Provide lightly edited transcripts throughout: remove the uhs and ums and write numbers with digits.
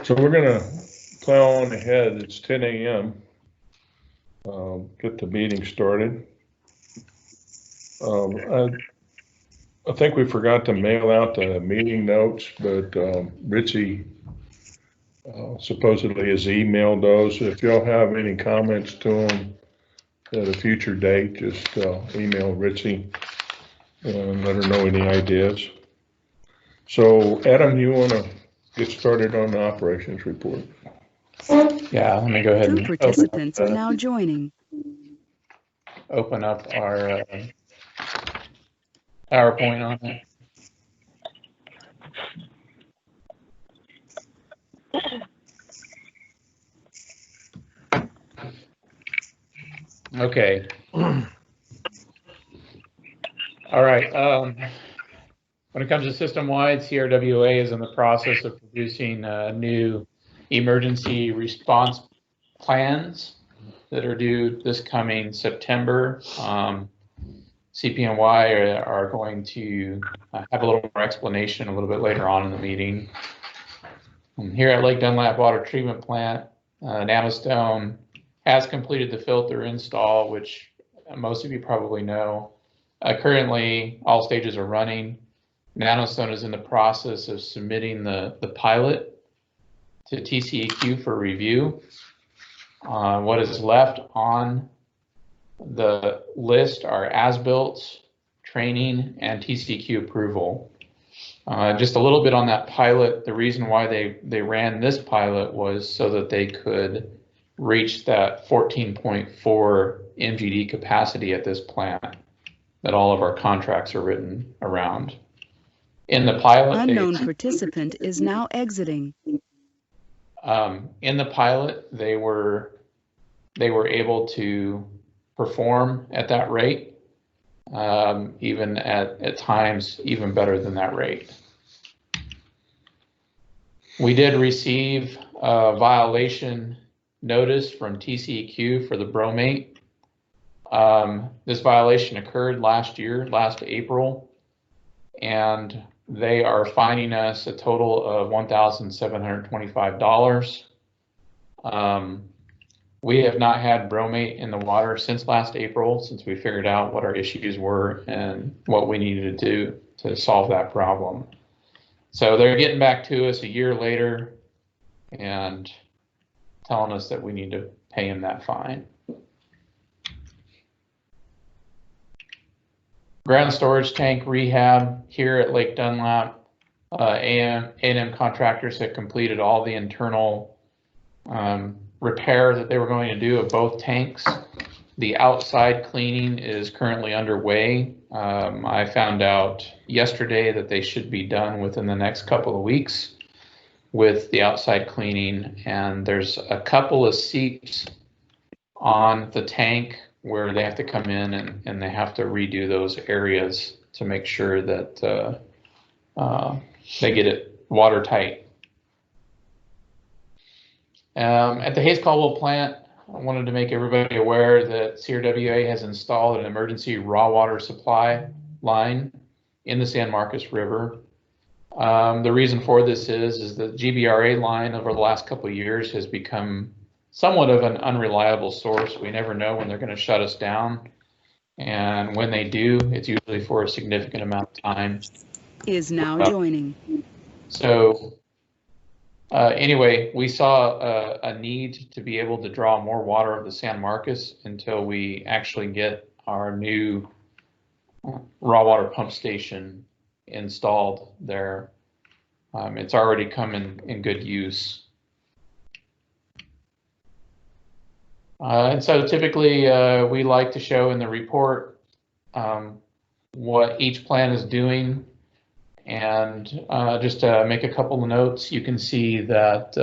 So we're gonna plow on ahead. It's 10 a.m. Get the meeting started. I think we forgot to mail out the meeting notes, but Richie supposedly has emailed those. If y'all have any comments to him at a future date, just email Richie and let her know any ideas. So Adam, you want to get started on the operations report? Yeah, let me go ahead and Two participants are now joining. open up our PowerPoint on it. Okay. All right. When it comes to system-wide, CRWA is in the process of producing new emergency response plans that are due this coming September. CPNY are going to have a little more explanation a little bit later on in the meeting. Here at Lake Dunlap Water Treatment Plant, Nanostone has completed the filter install, which most of you probably know. Currently, all stages are running. Nanostone is in the process of submitting the pilot to TCEQ for review. What is left on the list are as-built, training, and TCEQ approval. Just a little bit on that pilot. The reason why they ran this pilot was so that they could reach that 14.4 MGD capacity at this plant that all of our contracts are written around. In the pilot, Unknown participant is now exiting. In the pilot, they were able to perform at that rate, even at times even better than that rate. We did receive a violation notice from TCEQ for the bromate. This violation occurred last April, and they are fining us a total of $1,725. We have not had bromate in the water since last April, since we figured out what our issues were and what we needed to do to solve that problem. So they're getting back to us a year later and telling us that we need to pay them that fine. Ground storage tank rehab here at Lake Dunlap. A&M contractors have completed all the internal repair that they were going to do of both tanks. The outside cleaning is currently underway. I found out yesterday that they should be done within the next couple of weeks with the outside cleaning, and there's a couple of seeps on the tank where they have to come in and they have to redo those areas to make sure that they get it watertight. At the Hayes Caldwell plant, I wanted to make everybody aware that CRWA has installed an emergency raw water supply line in the San Marcos River. The reason for this is the GBRA line over the last couple of years has become somewhat of an unreliable source. We never know when they're going to shut us down. And when they do, it's usually for a significant amount of time. Is now joining. So anyway, we saw a need to be able to draw more water out of the San Marcos until we actually get our new raw water pump station installed there. It's already come in good use. And so typically we like to show in the report what each plan is doing. And just to make a couple of notes, you can see that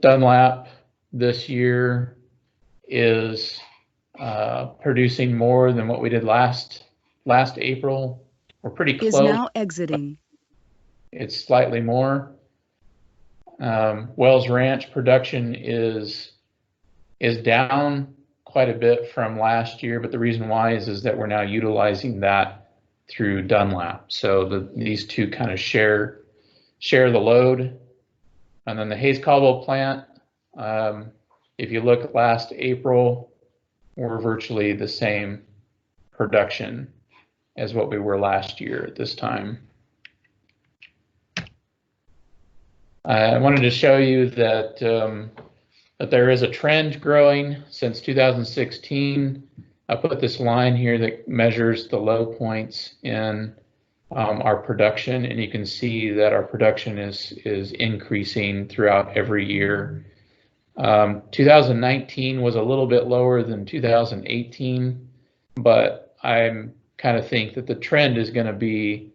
Dunlap this year is producing more than what we did last April. We're pretty close. Is now exiting. It's slightly more. Wells Ranch production is down quite a bit from last year, but the reason why is that we're now utilizing that through Dunlap. So these two kind of share the load. And then the Hayes Caldwell plant, if you look last April, we're virtually the same production as what we were last year at this time. I wanted to show you that that there is a trend growing since 2016. I put this line here that measures the low points in our production, and you can see that our production is increasing throughout every year. 2019 was a little bit lower than 2018, but I'm kind of think that the trend is going to be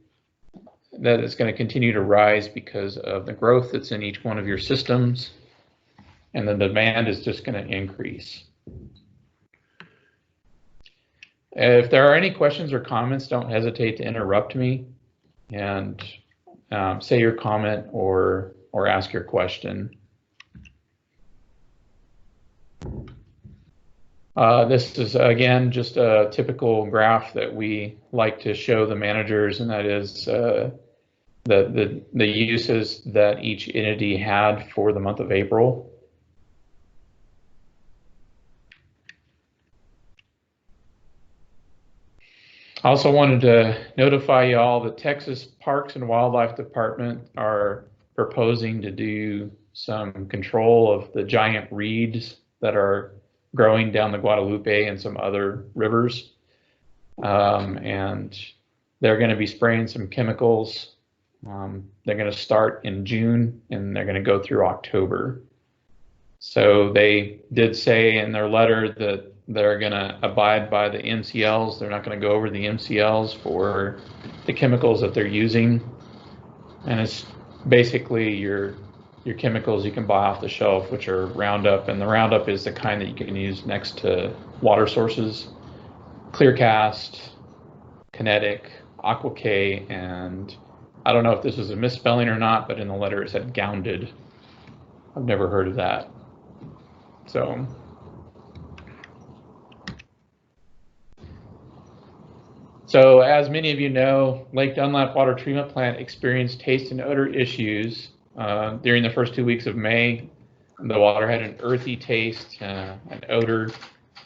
that it's going to continue to rise because of the growth that's in each one of your systems, and the demand is just going to increase. If there are any questions or comments, don't hesitate to interrupt me and say your comment or ask your question. This is, again, just a typical graph that we like to show the managers, and that is the uses that each entity had for the month of April. I also wanted to notify you all that Texas Parks and Wildlife Department are proposing to do some control of the giant reeds that are growing down the Guadalupe and some other rivers. And they're going to be spraying some chemicals. They're going to start in June and they're going to go through October. So they did say in their letter that they're going to abide by the MCLs. They're not going to go over the MCLs for the chemicals that they're using. And it's basically your chemicals you can buy off the shelf, which are Roundup, and the Roundup is the kind that you can use next to water sources. Clearcast, Kinetic, Aqua K, and I don't know if this was a misspelling or not, but in the letter it said Gounded. I've never heard of that. So as many of you know, Lake Dunlap Water Treatment Plant experienced taste and odor issues during the first 2 weeks of May. The water had an earthy taste, an odor,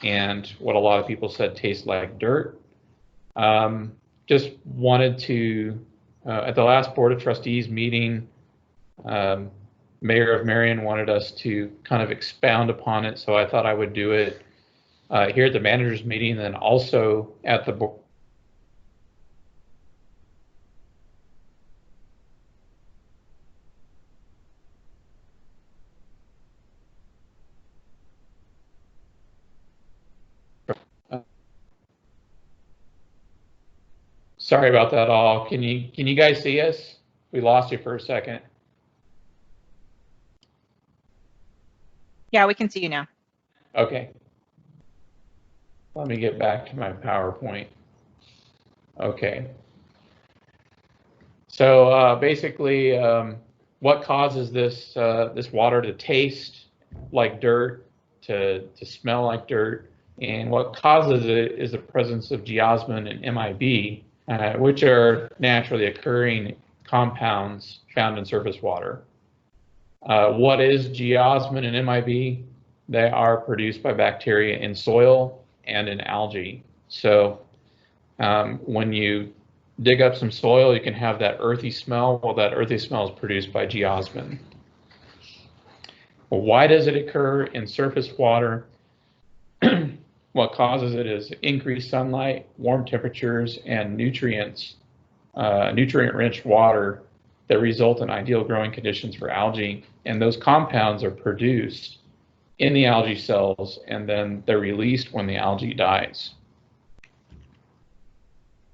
and what a lot of people said tastes like dirt. Just wanted to, at the last Board of Trustees meeting, Mayor of Marion wanted us to kind of expound upon it, so I thought I would do it here at the managers meeting, and then also at the board. Sorry about that all. Can you guys see us? We lost you for a second. Yeah, we can see you now. Okay. Let me get back to my PowerPoint. Okay. So basically, what causes this this water to taste like dirt, to smell like dirt, and what causes it is the presence of geosmin and MIB, which are naturally occurring compounds found in surface water. What is geosmin and MIB? They are produced by bacteria in soil and in algae. So when you dig up some soil, you can have that earthy smell. Well, that earthy smell is produced by geosmin. Well, why does it occur in surface water? What causes it is increased sunlight, warm temperatures, and nutrients, nutrient-rich water that result in ideal growing conditions for algae. And those compounds are produced in the algae cells, and then they're released when the algae dies.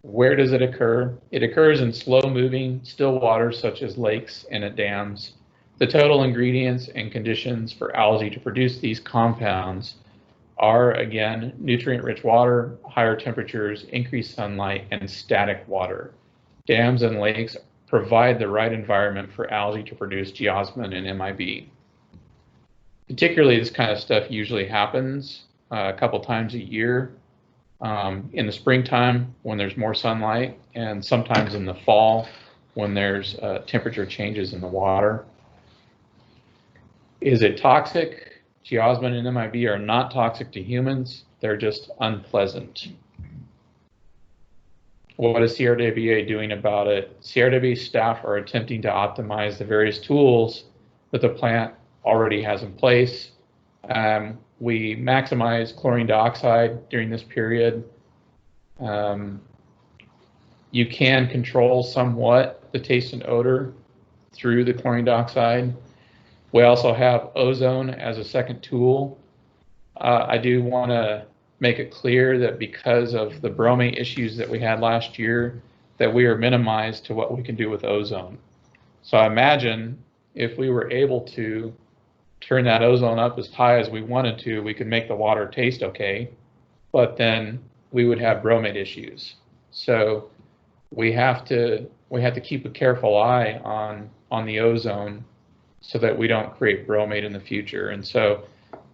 Where does it occur? It occurs in slow-moving, still waters such as lakes and at dams. The total ingredients and conditions for algae to produce these compounds are, again, nutrient-rich water, higher temperatures, increased sunlight, and static water. Dams and lakes provide the right environment for algae to produce geosmin and MIB. Particularly, this kind of stuff usually happens a couple times a year, in the springtime when there's more sunlight, and sometimes in the fall when there's temperature changes in the water. Is it toxic? Geosmin and MIB are not toxic to humans. They're just unpleasant. What is CRWA doing about it? CRWA staff are attempting to optimize the various tools that the plant already has in place. We maximize chlorine dioxide during this period. You can control somewhat the taste and odor through the chlorine dioxide. We also have ozone as a second tool. I do want to make it clear that because of the bromate issues that we had last year, that we are minimized to what we can do with ozone. So I imagine if we were able to turn that ozone up as high as we wanted to, we could make the water taste okay, but then we would have bromate issues. So we have to keep a careful eye on the ozone so that we don't create bromate in the future. And so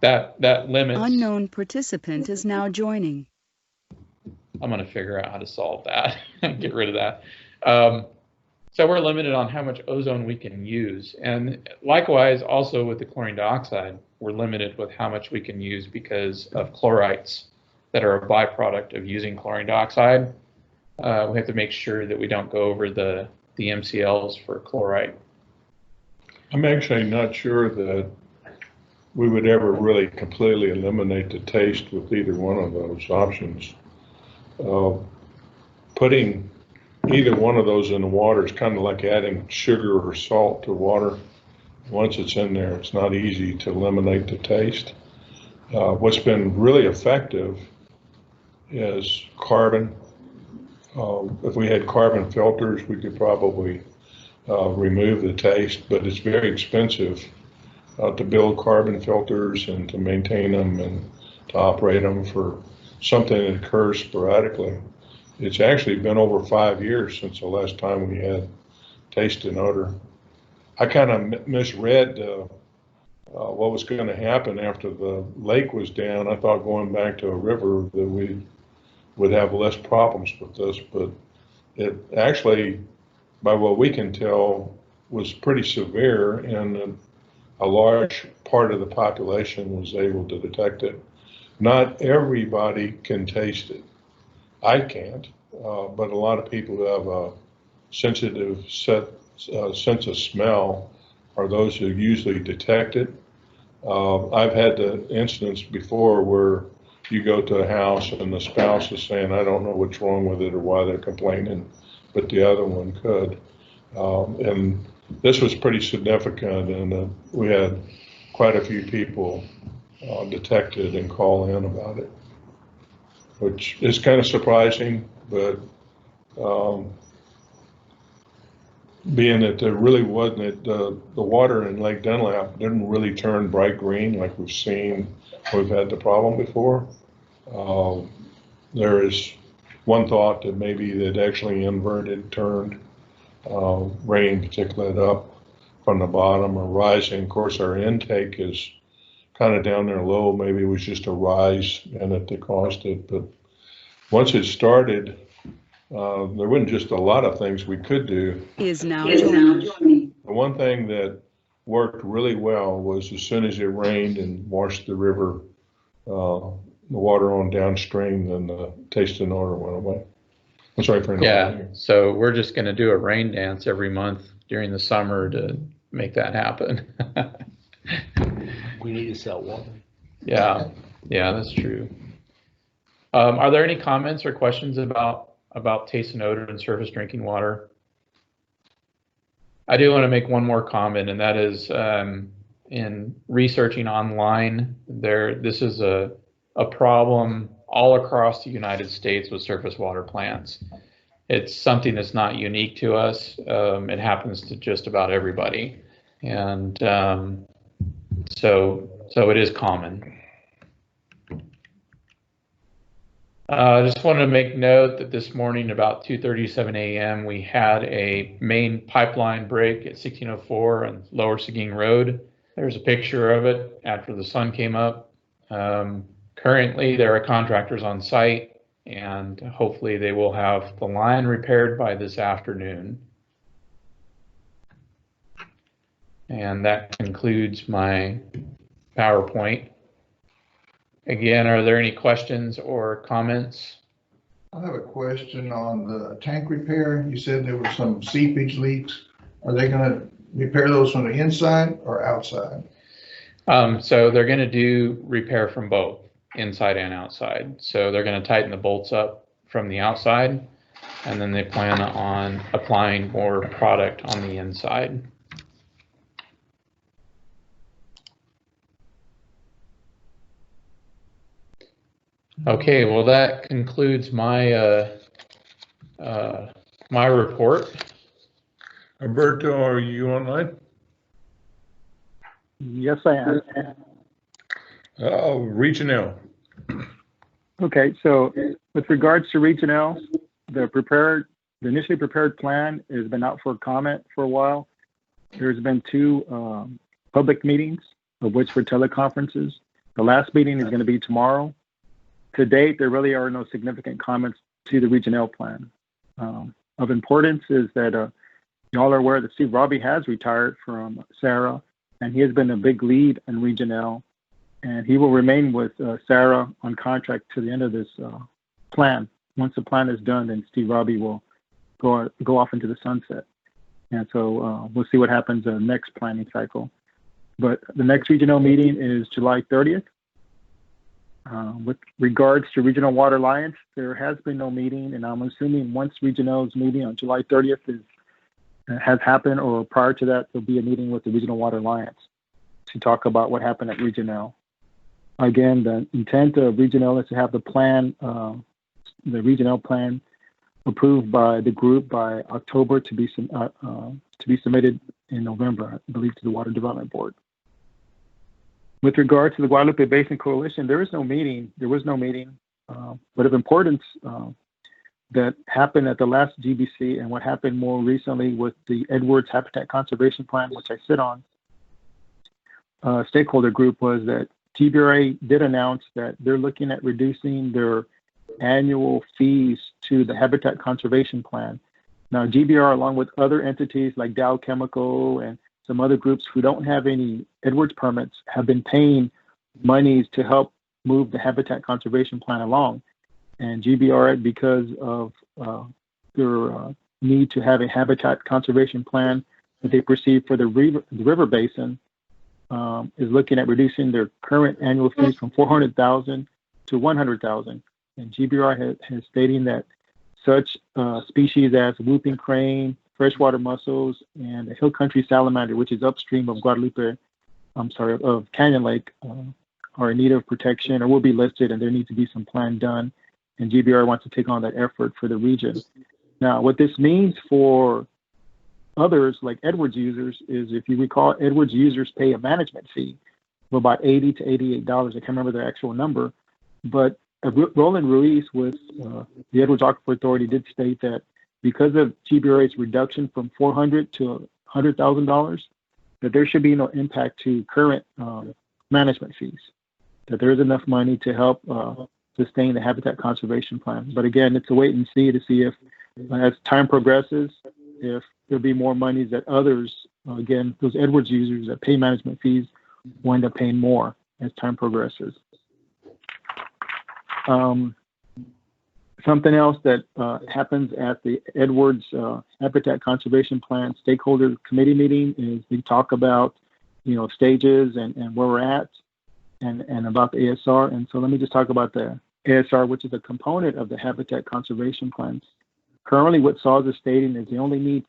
that limits. Unknown participant is now joining. I'm going to figure out how to solve that and get rid of that. So we're limited on how much ozone we can use. And likewise, also with the chlorine dioxide, we're limited with how much we can use because of chlorites that are a byproduct of using chlorine dioxide. We have to make sure that we don't go over the MCLs for chloride. I'm actually not sure that we would ever really completely eliminate the taste with either one of those options. Putting either one of those in the water is kind of like adding sugar or salt to water. Once it's in there, it's not easy to eliminate the taste. What's been really effective is carbon. If we had carbon filters, we could probably remove the taste, but it's very expensive to build carbon filters and to maintain them and to operate them for something that occurs sporadically. It's actually been over 5 years since the last time we had taste and odor. I kind of misread what was going to happen after the lake was down. I thought going back to a river that we would have less problems with this, but it actually, by what we can tell, was pretty severe, and a large part of the population was able to detect it. Not everybody can taste it. I can't, but a lot of people who have a sensitive sense of smell are those who usually detect it. I've had the instance before where you go to a house and the spouse is saying, I don't know what's wrong with it or why they're complaining, but the other one could. And this was pretty significant, and we had quite a few people detected and call in about it, which is kind of surprising, but being that there really wasn't, the water in Lake Dunlap didn't really turn bright green like we've had the problem before. There is one thought that maybe that actually inverted, turned rain particulate up from the bottom or rising. Of course, our intake is kind of down there low. Maybe it was just a rise in it that caused it. But once it started, there wasn't just a lot of things we could do. Is now joining. The one thing that worked really well was as soon as it rained and washed the river, the water on downstream, then the taste and odor went away. I'm sorry for interrupting. Yeah, so we're just going to do a rain dance every month during the summer to make that happen. We need to sell water. Yeah, that's true. Are there any comments or questions about taste and odor in surface drinking water? I do want to make one more comment, and that is in researching online, this is a problem all across the United States with surface water plants. It's something that's not unique to us. It happens to just about everybody. And so it is common. I just wanted to make note that this morning about 2:37 a.m. we had a main pipeline break at 1604 on Lower Seguin Road. There's a picture of it after the sun came up. Currently there are contractors on site, and hopefully they will have the line repaired by this afternoon. And that concludes my PowerPoint. Again, are there any questions or comments? I have a question on the tank repair. You said there were some seepage leaks. Are they gonna repair those from the inside or outside? So they're going to do repair from both inside and outside. So they're going to tighten the bolts up from the outside, and then they plan on applying more product on the inside. Okay, well, that concludes my my report. Alberto, are you online? Yes, I am. Region L. Okay, so with regards to Region L, the initially prepared plan has been out for comment for a while. There's been 2 public meetings, of which were teleconferences. The last meeting is going to be tomorrow. To date, there really are no significant comments to the Region L plan. Of importance is that y'all are aware that Steve Robbie has retired from Sarah, and he has been a big lead in Region L, and he will remain with Sarah on contract to the end of this plan. Once the plan is done, then Steve Robbie will go off into the sunset. And so we'll see what happens in the next planning cycle. But the next regional meeting is July 30th. With regards to Regional Water Alliance, there has been no meeting, and I'm assuming once Regional's meeting on July 30th has happened, or prior to that, there'll be a meeting with the Regional Water Alliance to talk about what happened at Region L. Again, the intent of Region L is to have the plan, the Region L plan, approved by the group by October to be submitted in November, I believe, to the Water Development Board. With regard to the Guadalupe Basin Coalition, there was no meeting, but of importance that happened at the last GBC and what happened more recently with the Edwards Habitat Conservation Plan, which I sit on, stakeholder group, was that GBRA did announce that they're looking at reducing their annual fees to the Habitat Conservation Plan. Now, GBR, along with other entities like Dow Chemical and some other groups who don't have any Edwards permits, have been paying monies to help move the Habitat Conservation Plan along. And GBR, because of their need to have a habitat conservation plan that they perceive for the river basin, is looking at reducing their current annual fees from $400,000 to $100,000. And GBR has stating that such species as whooping crane, freshwater mussels, and the hill country salamander, which is upstream of of Canyon Lake, are in need of protection or will be listed, and there needs to be some plan done. And GBR wants to take on that effort for the region. Now, what this means for others like Edwards users is, if you recall, Edwards users pay a management fee of about $80 to $88. I can't remember the actual number, but Roland Ruiz with the Edwards Aquifer Authority did state that because of GBRA's reduction from $400 to $100,000, that there should be no impact to current management fees, that there is enough money to help sustain the habitat conservation plan. But again, it's a wait and see to see if, as time progresses, if there'll be more monies that others, again, those Edwards users that pay management fees, will end up paying more as time progresses. Something else that happens at the Edwards Habitat Conservation Plan Stakeholder Committee meeting is we talk about, stages and where we're at and about the ASR. And so let me just talk about the ASR, which is a component of the Habitat Conservation Plan. Currently, what SAWS is stating is they only need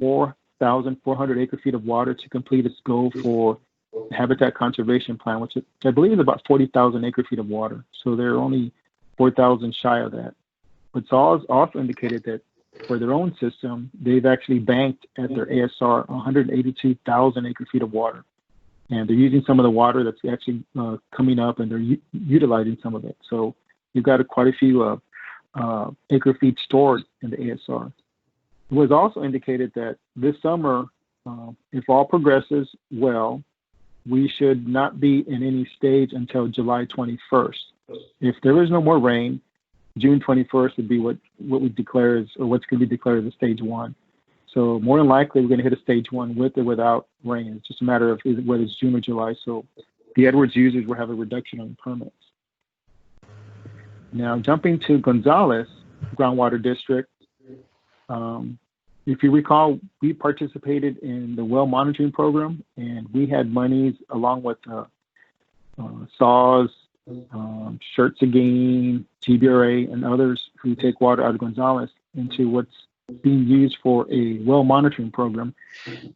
4,400 acre-feet of water to complete its goal for the Habitat Conservation Plan, which I believe is about 40,000 acre-feet of water. So they're only 4,000 shy of that. But SAWS also indicated that for their own system, they've actually banked at their ASR 182,000 acre-feet of water. And they're using some of the water that's actually coming up, and they're utilizing some of it. So you've got quite a few acre-feet stored in the ASR. It was also indicated that this summer, if all progresses well, we should not be in any stage until July 21st. If there is no more rain, June 21st would be what we declare as, or what's going to be declared as stage 1. So more than likely, we're going to hit a stage 1 with or without rain. It's just a matter of whether it's June or July. So the Edwards users will have a reduction on permits. Now, jumping to Gonzales Groundwater District, if you recall, we participated in the well monitoring program, and we had monies along with SAWS, Shirts Again, GBRA, and others who take water out of Gonzales into what's being used for a well monitoring program.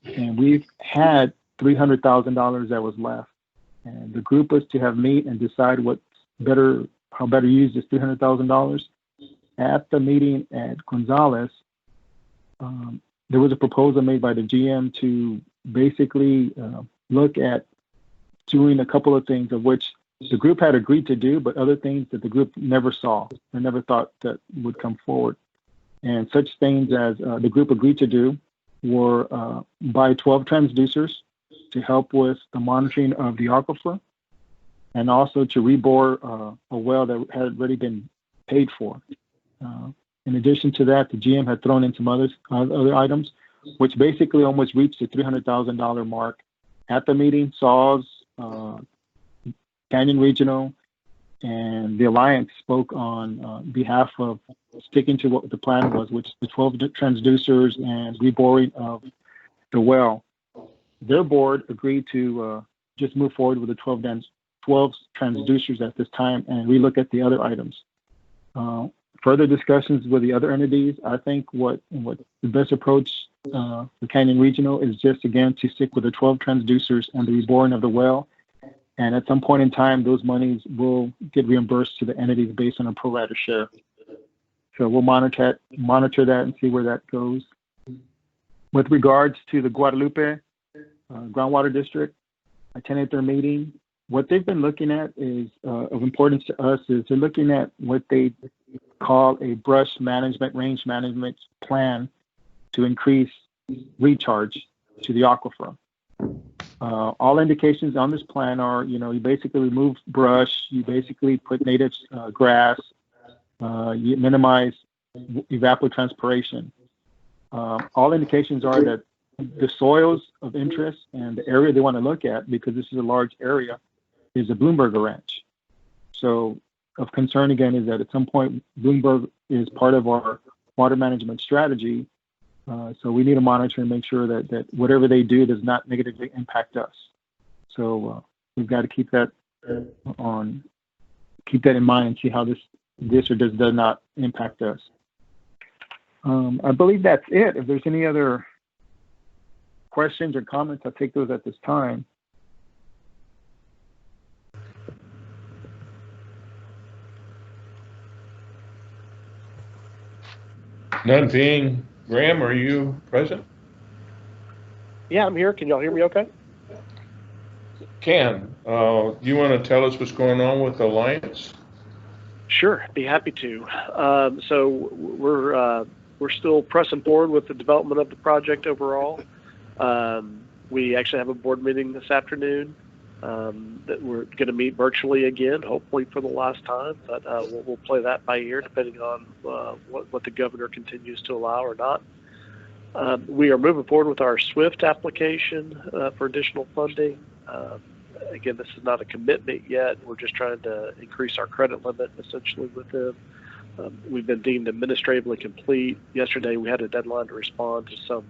And we've had $300,000 that was left. And the group was to have meet and decide how better use this $300,000. At the meeting at Gonzales, there was a proposal made by the GM to basically look at doing a couple of things of which the group had agreed to do, but other things that the group never saw or never thought that would come forward. And such things as the group agreed to do were buy 12 transducers to help with the monitoring of the aquifer, and also to rebore a well that had already been paid for. In addition to that, the GM had thrown in some other items, which basically almost reached the $300,000 mark. At the meeting, SAWS, Canyon Regional, and the Alliance spoke on behalf of sticking to what the plan was, which is the 12 transducers and reboring of the well. Their board agreed to just move forward with the 12 transducers at this time and relook at the other items. Further discussions with the other entities, I think what the best approach for Canyon Regional is just, again, to stick with the 12 transducers and the reboring of the well. And at some point in time, those monies will get reimbursed to the entities based on a pro rata share. So we'll monitor that and see where that goes. With regards to the Guadalupe Groundwater District, I attended their meeting. What they've been looking at is of importance to us is they're looking at what they call a brush management, range management plan to increase recharge to the aquifer. All indications on this plan are, you basically remove brush, you basically put native grass, you minimize evapotranspiration. All indications are that the soils of interest and the area they want to look at, because this is a large area, is the Bloomberg Ranch. So of concern again is that at some point Bloomberg is part of our water management strategy. So we need to monitor and make sure that whatever they do does not negatively impact us. So we've got to keep that in mind and see how this or does not impact us. I believe that's it. If there's any other questions or comments, I'll take those at this time. None being. Graham, are you present? Yeah, I'm here. Can y'all hear me okay? Ken, you want to tell us what's going on with the Alliance? Sure, be happy to. So we're still pressing forward with the development of the project overall. We actually have a board meeting this afternoon that we're going to meet virtually again, hopefully for the last time, but we'll play that by ear depending on what the governor continues to allow or not. We are moving forward with our SWIFT application for additional funding. Again, this is not a commitment yet. We're just trying to increase our credit limit essentially with them. We've been deemed administratively complete. Yesterday we had a deadline to respond to some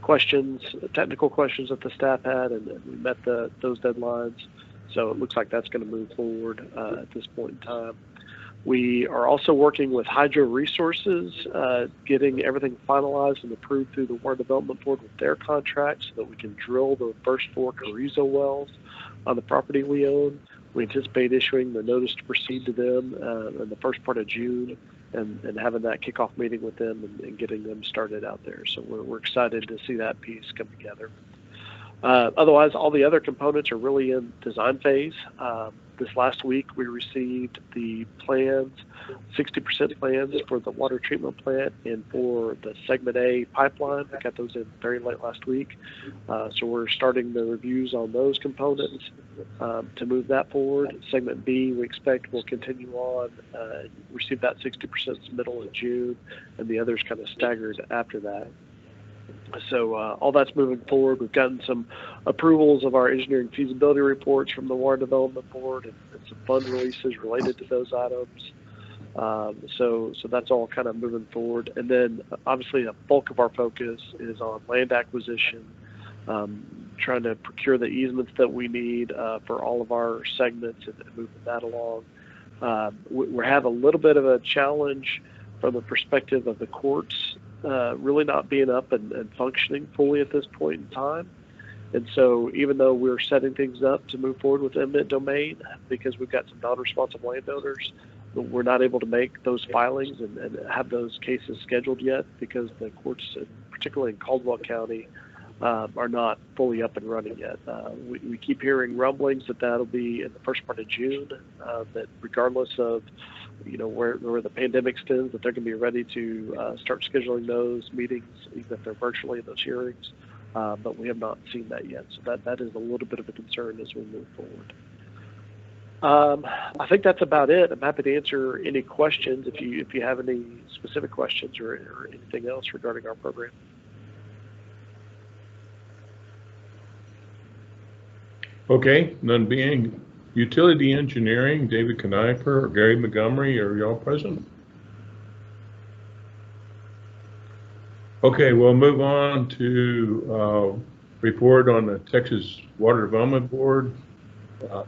questions, technical questions that the staff had, and we met those deadlines. So it looks like that's going to move forward at this point in time. We are also working with Hydro Resources, getting everything finalized and approved through the Water Development Board with their contract so that we can drill the first 4 Carrizo wells on the property we own. We anticipate issuing the notice to proceed to them in the first part of June and having that kickoff meeting with them and getting them started out there. So we're excited to see that piece come together. Otherwise, all the other components are really in design phase. This last week, we received the plans, 60% plans for the water treatment plant and for the Segment A pipeline. We got those in very late last week. So we're starting the reviews on those components to move that forward. Segment B, we expect will continue on, receive that 60% middle of June, and the others kind of staggered after that. So all that's moving forward. We've gotten some approvals of our engineering feasibility reports from the Water Development Board and some fund releases related to those items. So that's all kind of moving forward. And then obviously the bulk of our focus is on land acquisition, trying to procure the easements that we need for all of our segments and moving that along. We have a little bit of a challenge from the perspective of the courts really not being up and functioning fully at this point in time. And so even though we're setting things up to move forward with eminent domain, because we've got some non-responsive landowners, we're not able to make those filings and have those cases scheduled yet because the courts, particularly in Caldwell County, are not fully up and running yet. We keep hearing rumblings that that'll be in the first part of June, that regardless of where the pandemic stands, that they're going to be ready to start scheduling those meetings, even if they're virtually in those hearings. But we have not seen that yet. So that is a little bit of a concern as we move forward. I think that's about it. I'm happy to answer any questions if you have any specific questions or anything else regarding our program. Okay, none being. Utility engineering, David Kniper or Gary Montgomery, are y'all present? Okay, we'll move on to report on the Texas Water Development Board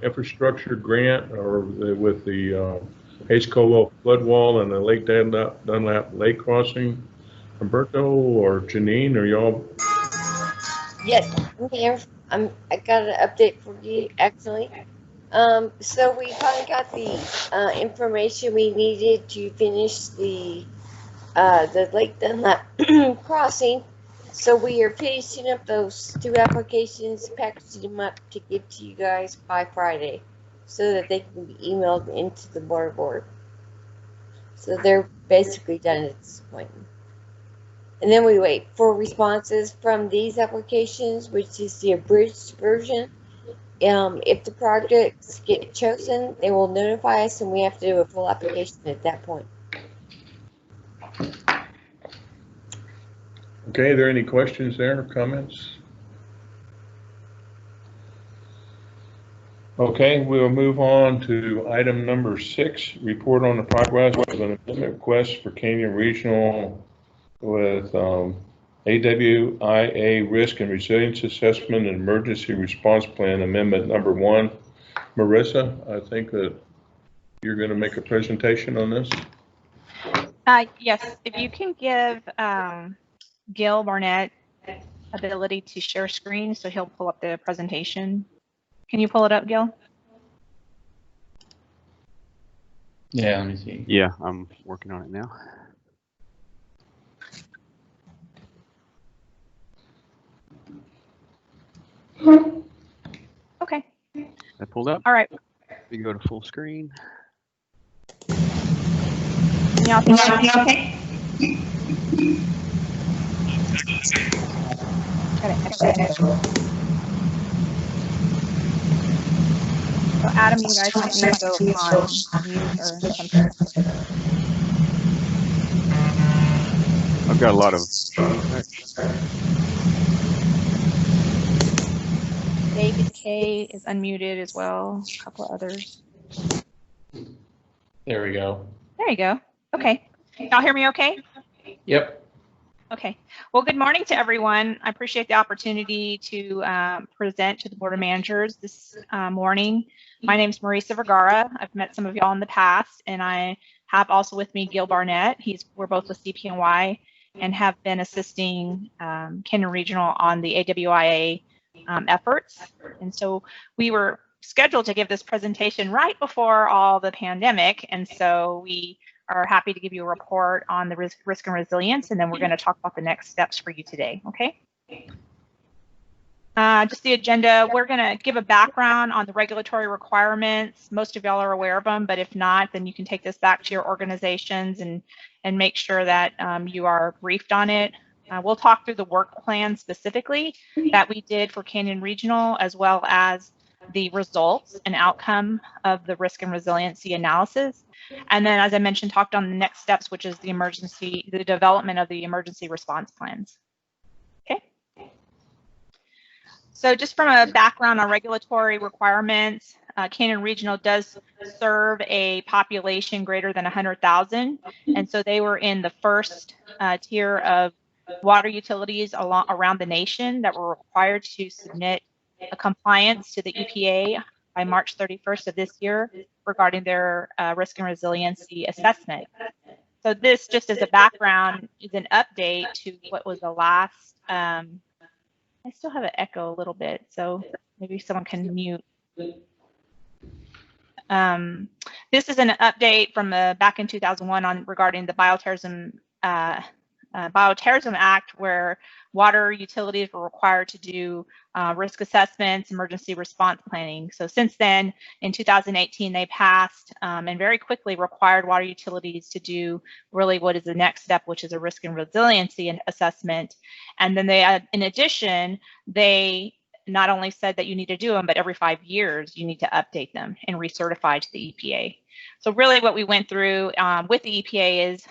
infrastructure grant, or with the Hays-Colo flood wall and the Lake Dunlap Lake crossing. Humberto or Janine, are y'all? Yes, I'm here. I got an update for you, actually. So we finally got the information we needed to finish the Lake Dunlap crossing. So we are finishing up those 2 applications, packaging them up to give to you guys by Friday, so that they can be emailed into the board. So they're basically done at this point. And then we wait for responses from these applications, which is the abridged version. If the projects get chosen, they will notify us, and we have to do a full application at that point. Okay, are there any questions there or comments? Okay, we'll move on to item number 6, report on the progress of an amendment request for Canyon Regional with AWIA Risk and Resilience Assessment and Emergency Response Plan Amendment number 1. Marissa, I think that you're going to make a presentation on this. Yes, if you can give Gil Barnett ability to share screen, so he'll pull up the presentation. Can you pull it up, Gil? Yeah, let me see. Yeah, I'm working on it now. Okay. I pulled up. All right. We go to full screen. Can y'all see me okay? So Adam, you guys might need to go on mute or something. I've got a lot of. David K is unmuted as well. A couple of others. There we go. There you go. Okay. Y'all hear me okay? Yep. Okay. Well, good morning to everyone. I appreciate the opportunity to present to the Board of Managers this morning. My name is Marisa Vergara. I've met some of y'all in the past, and I have also with me Gil Barnett. We're both with CPNY and have been assisting Canyon Regional on the AWIA efforts. And so we were scheduled to give this presentation right before all the pandemic, and so we are happy to give you a report on the risk and resilience, and then we're going to talk about the next steps for you today, okay? Just the agenda, we're going to give a background on the regulatory requirements. Most of y'all are aware of them, but if not, then you can take this back to your organizations and make sure that you are briefed on it. We'll talk through the work plan specifically that we did for Canyon Regional, as well as the results and outcome of the risk and resiliency analysis. And then, as I mentioned, talked on the next steps, which is the development of the emergency response plans. So just from a background on regulatory requirements, Canyon Regional does serve a population greater than 100,000. And so they were in the first tier of water utilities around the nation that were required to submit a compliance to the EPA by March 31st of this year regarding their risk and resiliency assessment. So this, just as a background, is an update to what was the last, I still have an echo a little bit, so maybe someone can mute. This is an update from back in 2001 on regarding the Bioterrorism Act, where water utilities were required to do risk assessments, emergency response planning. So since then, in 2018, they passed and very quickly required water utilities to do really what is the next step, which is a risk and resiliency assessment. And then they, in addition, they not only said that you need to do them, but every 5 years you need to update them and recertify to the EPA. So really what we went through with the EPA is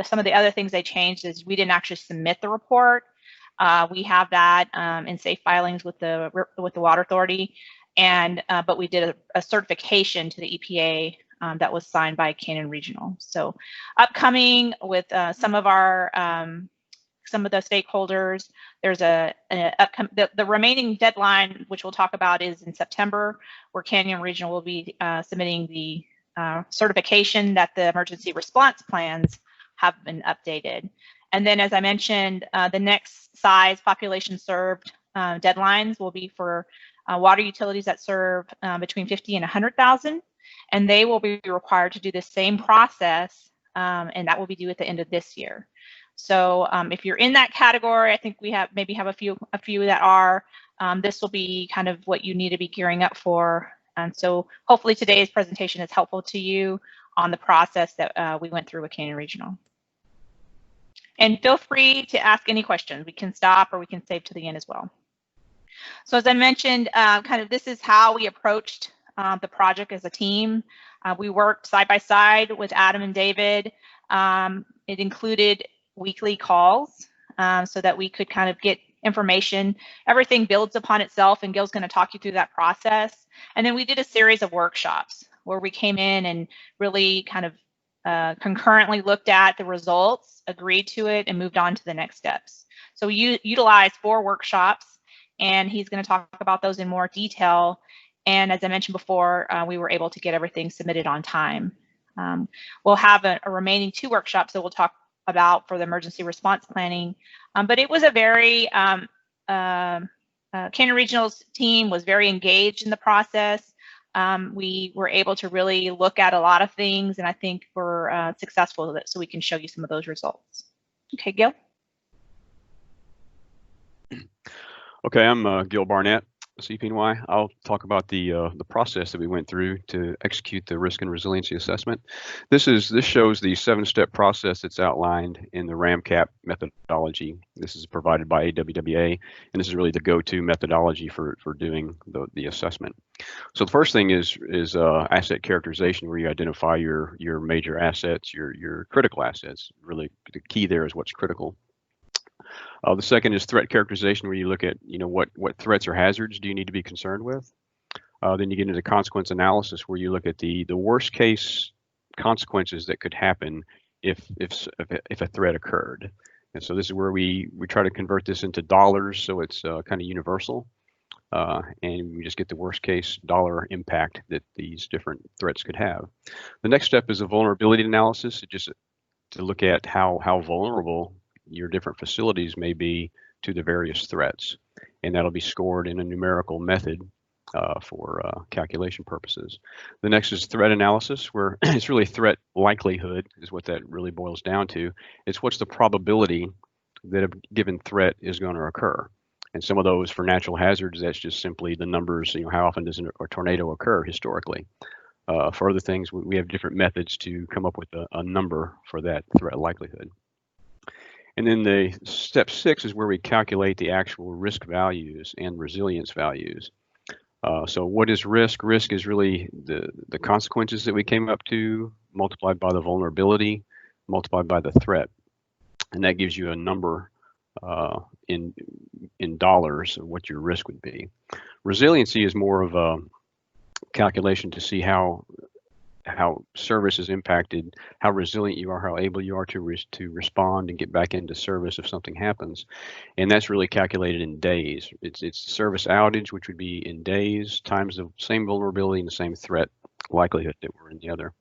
some of the other things they changed is we didn't actually submit the report. We have that in safe filings with the Water Authority, and but we did a certification to the EPA that was signed by Canyon Regional. So upcoming with some of the stakeholders, there's the remaining deadline, which we'll talk about, is in September, where Canyon Regional will be submitting the certification that the emergency response plans have been updated. And then, as I mentioned, the next size population served deadlines will be for water utilities that serve between 50 and 100,000, and they will be required to do the same process, and that will be due at the end of this year. So if you're in that category, I think we have a few that are. This will be kind of what you need to be gearing up for. And so hopefully today's presentation is helpful to you on the process that we went through with Canyon Regional. And feel free to ask any questions. We can stop or we can save to the end as well. So as I mentioned, kind of this is how we approached the project as a team. We worked side by side with Adam and David. It included weekly calls so that we could kind of get information. Everything builds upon itself, and Gil's going to talk you through that process. And then we did a series of workshops where we came in and really kind of concurrently looked at the results, agreed to it, and moved on to the next steps. So we utilized 4 workshops, and he's going to talk about those in more detail. And as I mentioned before, we were able to get everything submitted on time. We'll have a remaining 2 workshops that we'll talk about for the emergency response planning. But it was a very, Canyon Regional's team was very engaged in the process. We were able to really look at a lot of things, and I think we're successful with it, so we can show you some of those results. Okay, Gil? Okay, I'm Gil Barnett, CPNY. I'll talk about the process that we went through to execute the risk and resiliency assessment. This shows the 7-step process that's outlined in the RAMCAP methodology. This is provided by AWIA, and this is really the go-to methodology for doing the assessment. So the first thing is asset characterization, where you identify your major assets, your critical assets. Really, the key there is what's critical. The second is threat characterization, where you look at, what threats or hazards do you need to be concerned with. Then you get into consequence analysis, where you look at the worst case consequences that could happen if a threat occurred. And so this is where we try to convert this into dollars, so it's kind of universal, and we just get the worst case dollar impact that these different threats could have. The next step is a vulnerability analysis, just to look at how vulnerable your different facilities may be to the various threats, and that'll be scored in a numerical method for calculation purposes. The next is threat analysis, where it's really threat likelihood is what that really boils down to. It's what's the probability that a given threat is going to occur. And some of those for natural hazards, that's just simply the numbers, how often does a tornado occur historically. For other things, we have different methods to come up with a number for that threat likelihood. And then the step 6 is where we calculate the actual risk values and resilience values. So what is risk? Risk is really the consequences that we came up to, multiplied by the vulnerability, multiplied by the threat. And that gives you a number in in dollars of what your risk would be. Resiliency is more of a calculation to see how service is impacted, how resilient you are, how able you are to respond and get back into service if something happens. And that's really calculated in days. It's service outage, which would be in days, times the same vulnerability and the same threat likelihood that we're in the other.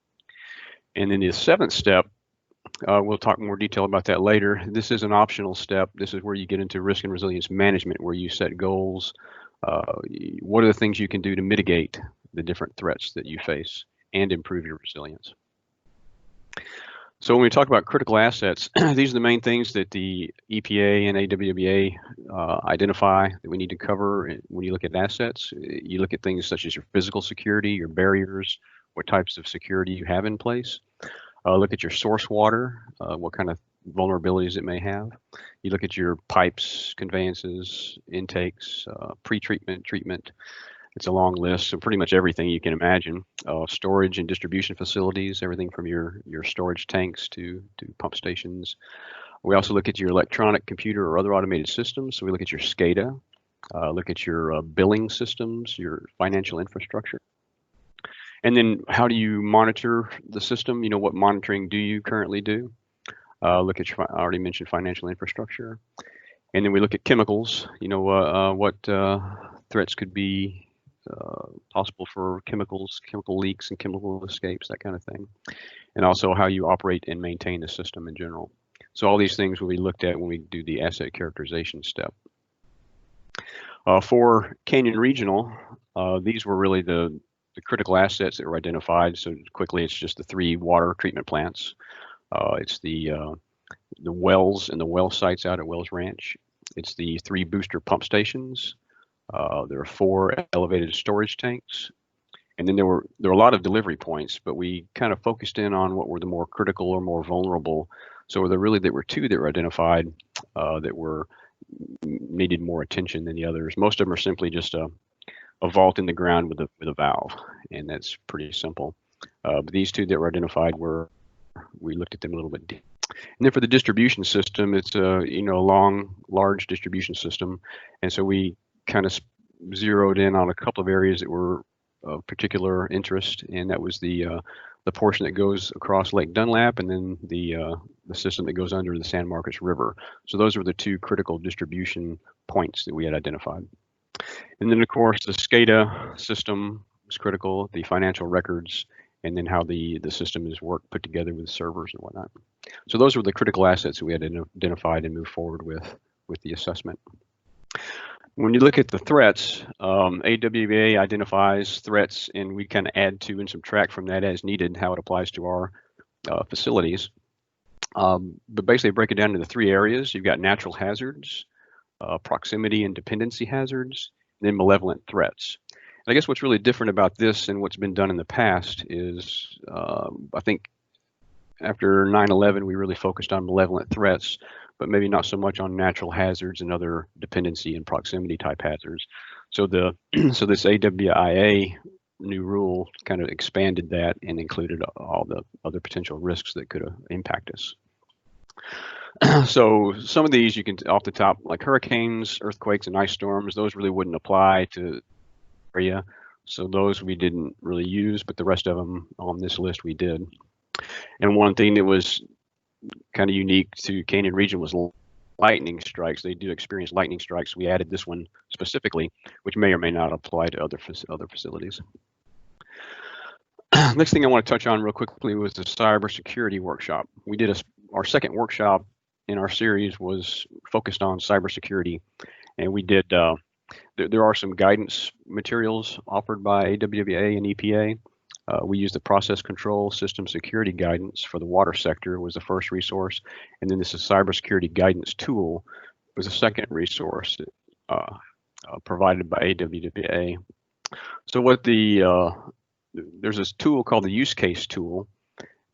And then the seventh step, we'll talk more detail about that later. This is an optional step. This is where you get into risk and resilience management, where you set goals. What are the things you can do to mitigate the different threats that you face and improve your resilience? So when we talk about critical assets, these are the main things that the EPA and AWIA identify that we need to cover when you look at assets. You look at things such as your physical security, your barriers, what types of security you have in place. Look at your source water, what kind of vulnerabilities it may have. You look at your pipes, conveyances, intakes, pre-treatment, treatment. It's a long list, so pretty much everything you can imagine. Storage and distribution facilities, everything from your storage tanks to pump stations. We also look at your electronic, computer, or other automated systems. So we look at your SCADA, look at your billing systems, your financial infrastructure. And then how do you monitor the system? You know, what monitoring do you currently do? Look at your, I already mentioned financial infrastructure. And then we look at chemicals, you know, what threats could be possible for chemicals, chemical leaks and chemical escapes, that kind of thing. And also how you operate and maintain the system in general. So all these things will be looked at when we do the asset characterization step. For Canyon Regional, these were really the critical assets that were identified. So quickly, it's just the 3 water treatment plants. It's the wells and the well sites out at Wells Ranch. It's the 3 booster pump stations. There are 4 elevated storage tanks. And then there were a lot of delivery points, but we kind of focused in on what were the more critical or more vulnerable. So there were 2 that were identified that were needed more attention than the others. Most of them are simply just a vault in the ground with a valve, and that's pretty simple. But these 2 that were identified we looked at them a little bit deep. And then for the distribution system, it's a long, large distribution system, and so we kind of zeroed in on a couple of areas that were of particular interest, and that was the portion that goes across Lake Dunlap, and then the system that goes under the San Marcos River. So those were the 2 critical distribution points that we had identified. And then, of course, the SCADA system was critical, the financial records, and then how the system is put together with servers and whatnot. So those were the critical assets that we had identified and moved forward with the assessment. When you look at the threats, AWIA identifies threats, and we kind of add to and subtract from that as needed, how it applies to our facilities. But basically break it down into 3 areas. You've got natural hazards, proximity and dependency hazards, and then malevolent threats. And I guess what's really different about this and what's been done in the past is, I think after 9/11, we really focused on malevolent threats, but maybe not so much on natural hazards and other dependency and proximity type hazards. So so this AWIA new rule kind of expanded that and included all the other potential risks that could impact us. So some of these you can, off the top, like hurricanes, earthquakes, and ice storms, those really wouldn't apply to area. So those we didn't really use, but the rest of them on this list we did. And one thing that was kind of unique to Canyon Region was lightning strikes. They do experience lightning strikes. We added this one specifically, which may or may not apply to other facilities. Next thing I want to touch on real quickly was the cybersecurity workshop. We did our second workshop in our series was focused on cybersecurity, and we did. There are some guidance materials offered by AWIA and EPA. We used the process control system security guidance for the water sector was the first resource, and then this is cybersecurity guidance tool was the second resource provided by AWIA. So what there's this tool called the use case tool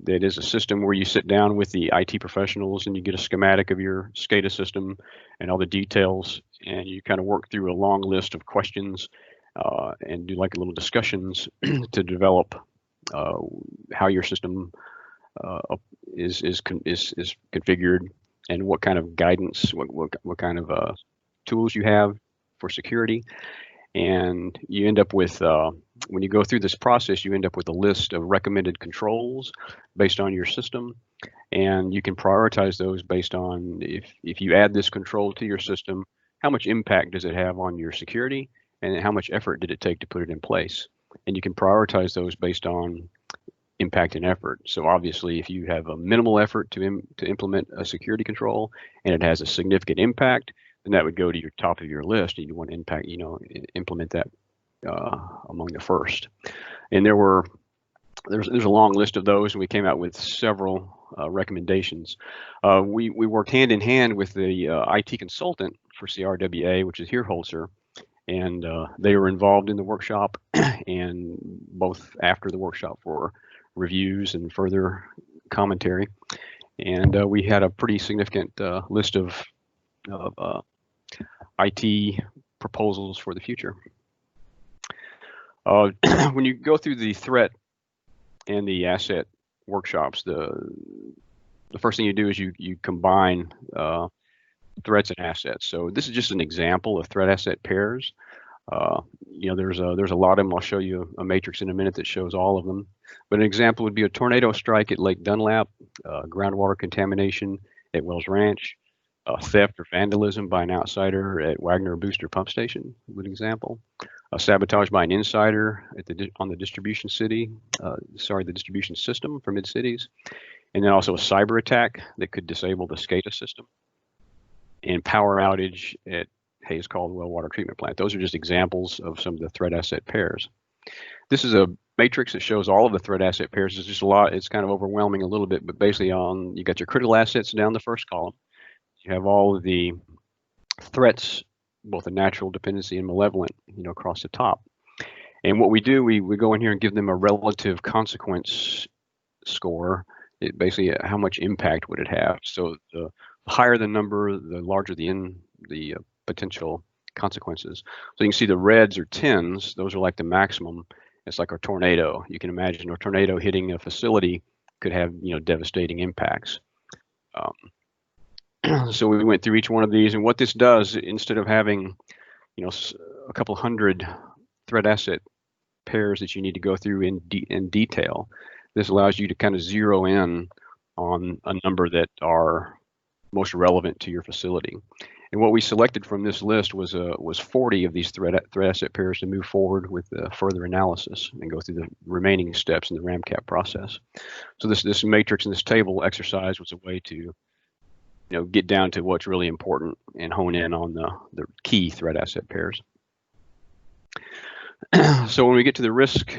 that is a system where you sit down with the IT professionals and you get a schematic of your SCADA system and all the details, and you kind of work through a long list of questions and do like little discussions to develop how your system is configured and what kind of guidance, what kind of tools you have for security. And you end up with, when you go through this process, you end up with a list of recommended controls based on your system. And you can prioritize those based on if you add this control to your system, how much impact does it have on your security, and how much effort did it take to put it in place? And you can prioritize those based on impact and effort. So obviously, if you have a minimal effort to implement a security control and it has a significant impact, then that would go to your top of your list, and you want to implement that among the first. And there's a long list of those, and we came out with several recommendations. We worked hand in hand with the IT consultant for CRWA, which is Holzer, and they were involved in the workshop, and both after the workshop for reviews and further commentary. And we had a pretty significant list of IT proposals for the future. When you go through the threat and the asset workshops, the first thing you do is you combine threats and assets. So this is just an example of threat asset pairs. There's a lot of them. I'll show you a matrix in a minute that shows all of them. But an example would be a tornado strike at Lake Dunlap, groundwater contamination at Wells Ranch, theft or vandalism by an outsider at Wagner Booster Pump Station, a good example. Sabotage by an insider on the distribution system for mid-cities. And then also a cyber attack that could disable the SCADA system. And power outage at Hayes Caldwell Water Treatment Plant. Those are just examples of some of the threat asset pairs. This is a matrix that shows all of the threat asset pairs. It's just a lot. It's kind of overwhelming a little bit, but basically you got your critical assets down the first column. You have all of the threats, both the natural, dependency, and malevolent, across the top. And what we do, we go in here and give them a relative consequence score. It basically, how much impact would it have? So the higher the number, the larger the potential consequences. So you can see the reds or 10s, those are like the maximum. It's like a tornado. You can imagine a tornado hitting a facility could have, devastating impacts. So we went through each one of these, and what this does, instead of having, a couple hundred threat asset pairs that you need to go through in detail, this allows you to kind of zero in on a number that are most relevant to your facility. And what we selected from this list was 40 of these threat asset pairs to move forward with further analysis and go through the remaining steps in the RAMCAP process. So this matrix and this table exercise was a way to get down to what's really important and hone in on the key threat asset pairs. So when we get to the risk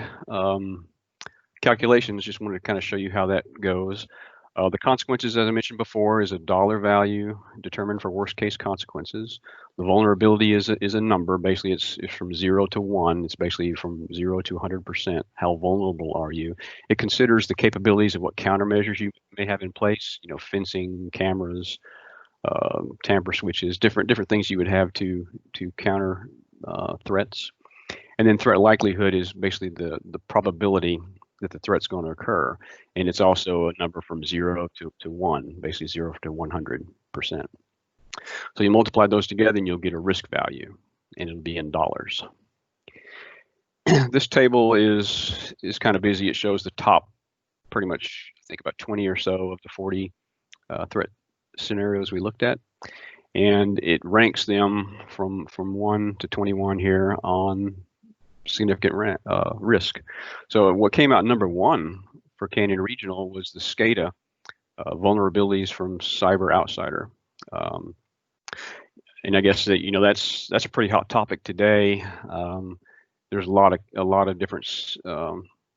calculations, just wanted to kind of show you how that goes. The consequences, as I mentioned before, is a dollar value determined for worst case consequences. The vulnerability is a number. Basically, it's from 0 to 1. It's basically from 0 to 100%. How vulnerable are you? It considers the capabilities of what countermeasures you may have in place. Fencing, cameras, tamper switches, different things you would have to counter threats. And then threat likelihood is basically the probability that the threat's going to occur. And it's also a number from 0 to 1, basically 0 to 100%. So you multiply those together and you'll get a risk value, and it'll be in dollars. This table is kind of busy. It shows the top, pretty much, I think about 20 or so of the 40 threat scenarios we looked at. And it ranks them from 1 to 21 here on significant risk. So what came out number 1 for Canyon Regional was the SCADA vulnerabilities from cyber outsider. And I guess that that's a pretty hot topic today. There's a lot of different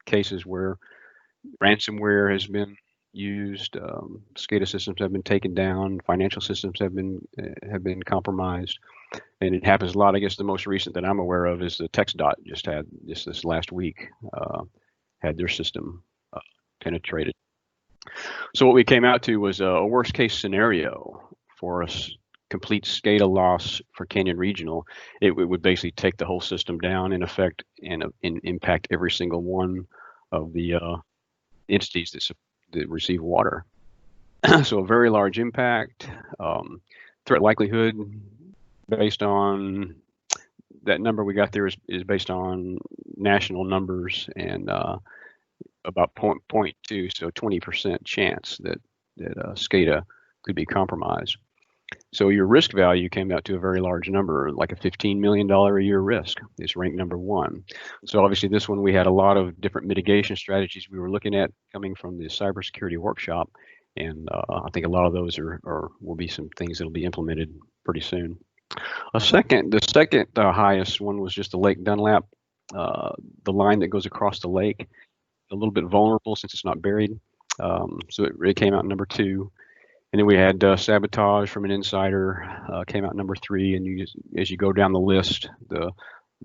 cases where ransomware has been used, SCADA systems have been taken down, financial systems have been compromised, and it happens a lot. I guess the most recent that I'm aware of is the TxDOT just this last week had their system penetrated. So what we came out to was a worst case scenario for a complete SCADA loss for Canyon Regional. It would basically take the whole system down in effect and impact every single one of the entities that receive water. So a very large impact. Threat likelihood based on that number we got there is based on national numbers and about 0.2, so 20% chance that SCADA could be compromised. So your risk value came out to a very large number, like a $15 million a year risk. It's ranked number 1. So obviously this one we had a lot of different mitigation strategies we were looking at coming from the cybersecurity workshop, and I think a lot of those will be some things that'll be implemented pretty soon. The second highest one was just the Lake Dunlap, the line that goes across the lake, a little bit vulnerable since it's not buried. So it came out number 2. And then we had sabotage from an insider, came out number 3. And as you go down the list, the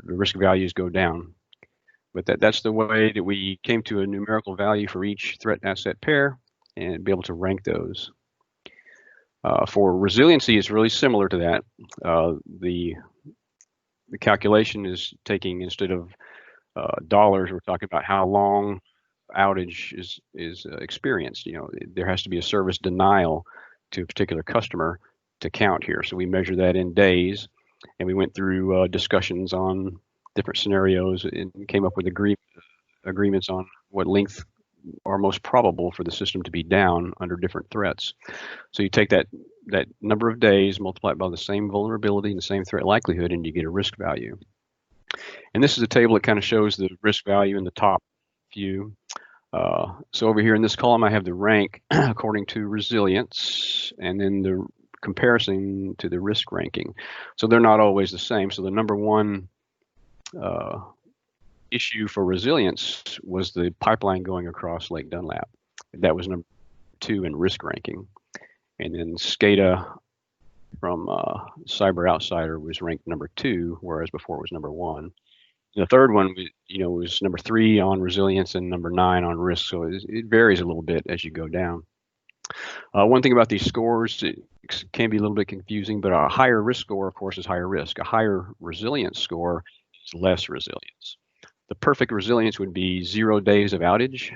risk values go down. But that's the way that we came to a numerical value for each threat asset pair and be able to rank those. For resiliency, it's really similar to that. The calculation is taking, instead of dollars, we're talking about how long outage is experienced. You know, there has to be a service denial to a particular customer to count here. So we measure that in days, and we went through discussions on different scenarios and came up with agreements on what length are most probable for the system to be down under different threats. So you take that number of days, multiply it by the same vulnerability and the same threat likelihood, and you get a risk value. And this is a table that kind of shows the risk value in the top few. So over here in this column, I have the rank according to resilience, and then the comparison to the risk ranking. So they're not always the same. So the number 1 issue for resilience was the pipeline going across Lake Dunlap. That was number 2 in risk ranking. And then SCADA from Cyber Outsider was ranked number 2, whereas before it was number 1. The third one, was number 3 on resilience and number 9 on risk. So it varies a little bit as you go down. One thing about these scores, it can be a little bit confusing, but a higher risk score, of course, is higher risk. A higher resilience score is less resilience. The perfect resilience would be 0 days of outage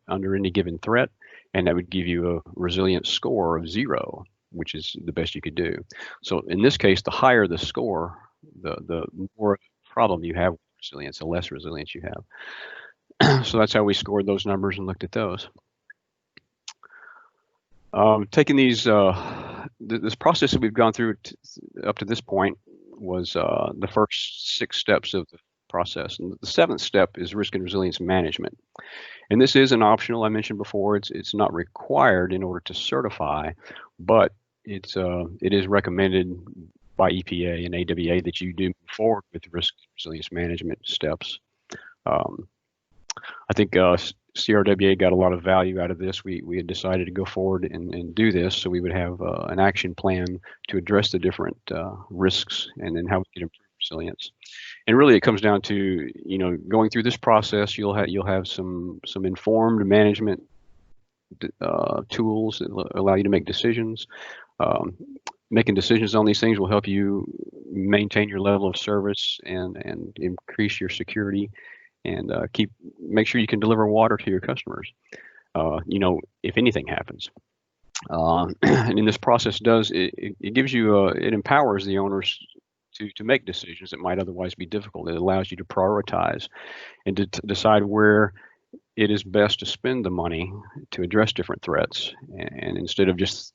under any given threat, and that would give you a resilience score of 0, which is the best you could do. So in this case, the higher the score, the more problem you have with resilience, the less resilience you have. So that's how we scored those numbers and looked at those. Taking these, this process that we've gone through up to this point was the first 6 steps of the process. And the 7th step is risk and resilience management. And this is an optional, I mentioned before, it's not required in order to certify, but it is recommended by EPA and AWA that you do move forward with risk and resilience management steps. I think CRWA got a lot of value out of this. We had decided to go forward and do this, so we would have an action plan to address the different risks and then how we can improve resilience. And really, it comes down to going through this process. You'll have some informed management tools that allow you to make decisions. Making decisions on these things will help you maintain your level of service and increase your security, and make sure you can deliver water to your customers. If anything happens, and in this process it gives you it empowers the owners to make decisions that might otherwise be difficult. It allows you to prioritize and to decide where it is best to spend the money to address different threats. And instead of just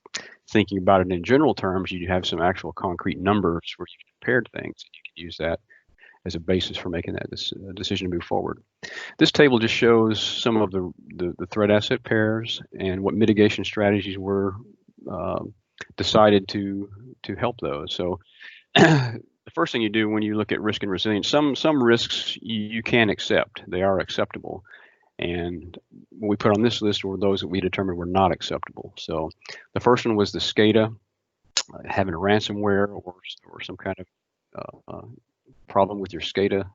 thinking about it in general terms, you have some actual concrete numbers where you compared things. You can use that as a basis for making that decision to move forward. This table just shows some of the threat asset pairs and what mitigation strategies were decided to help those. So the first thing you do when you look at risk and resilience, some risks you can accept. They are acceptable. And what we put on this list were those that we determined were not acceptable. So the first one was the SCADA, having a ransomware or some kind of problem with your SCADA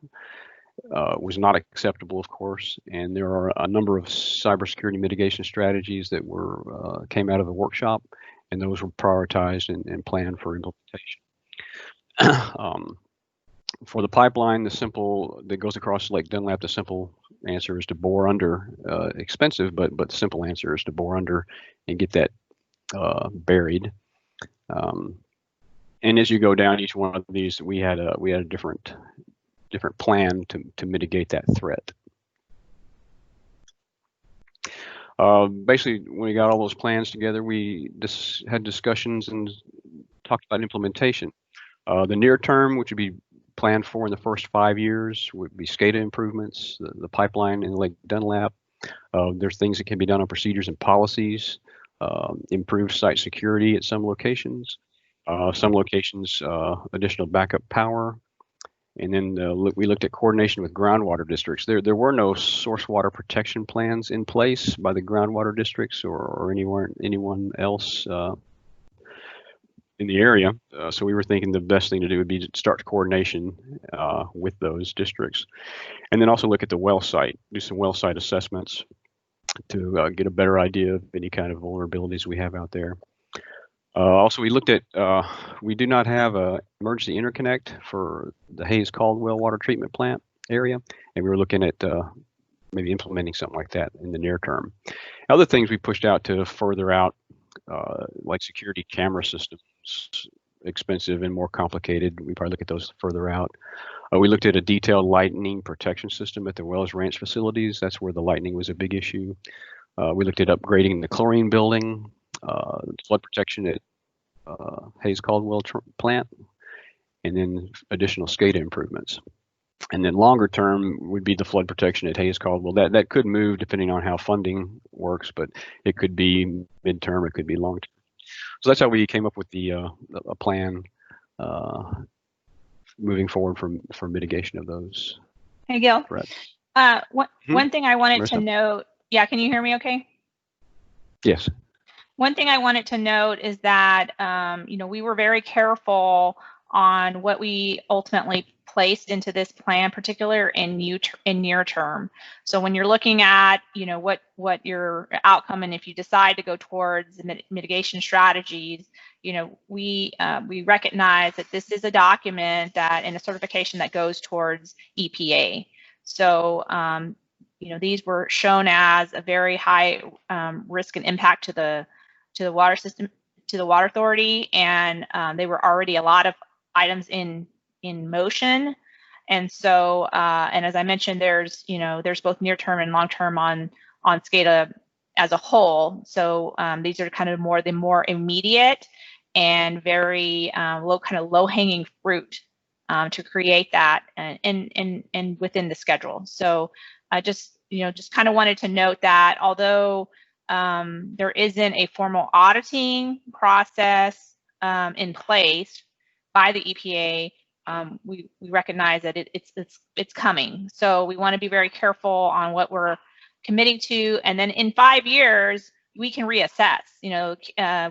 was not acceptable, of course. And there are a number of cybersecurity mitigation strategies that came out of the workshop, and those were prioritized and planned for implementation. For the pipeline, that goes across Lake Dunlap, the simple answer is to bore under. Expensive, but the simple answer is to bore under and get that buried. And as you go down each one of these, we had a different plan to mitigate that threat. Basically, when we got all those plans together, we just had discussions and talked about implementation. The near term, which would be planned for in the first 5 years, would be SCADA improvements, the pipeline in Lake Dunlap. There's things that can be done on procedures and policies, improved site security at some locations, additional backup power. And then we looked at coordination with groundwater districts. There were no source water protection plans in place by the groundwater districts or anyone else in the area. So we were thinking the best thing to do would be to start coordination with those districts. And then also look at the well site, do some well site assessments to get a better idea of any kind of vulnerabilities we have out there. Also, we looked at, we do not have a emergency interconnect for the Hayes Caldwell water treatment plant area, and we were looking at maybe implementing something like that in the near term. Other things we pushed out to further out, like security camera systems, expensive and more complicated. We probably look at those further out. We looked at a detailed lightning protection system at the Wells Ranch facilities. That's where the lightning was a big issue. We looked at upgrading the chlorine building, flood protection at Hayes Caldwell plant, and then additional SCADA improvements. And then longer term would be the flood protection at Hayes Caldwell. That could move depending on how funding works, but it could be midterm, it could be long term. So that's how we came up with a plan moving forward for mitigation of those. Hey, Gil. One thing I wanted Marissa? to note. Yeah, can you hear me okay? Yes. One thing I wanted to note is that, we were very careful on what we ultimately placed into this plan, particularly in near term. So when you're looking at, what your outcome, and if you decide to go towards mitigation strategies, we recognize that this is a document and a certification that goes towards EPA. So, these were shown as a very high risk and impact to the water system, to the water authority, and they were already a lot of items in motion. And so, and as I mentioned, there's both near term and long term on SCADA as a whole. So these are kind of the more immediate and very low hanging fruit to create that and within the schedule. So I just kind of wanted to note that although there isn't a formal auditing process in place by the EPA, we recognize that it's coming. So we want to be very careful on what we're committing to, and then in 5 years we can reassess.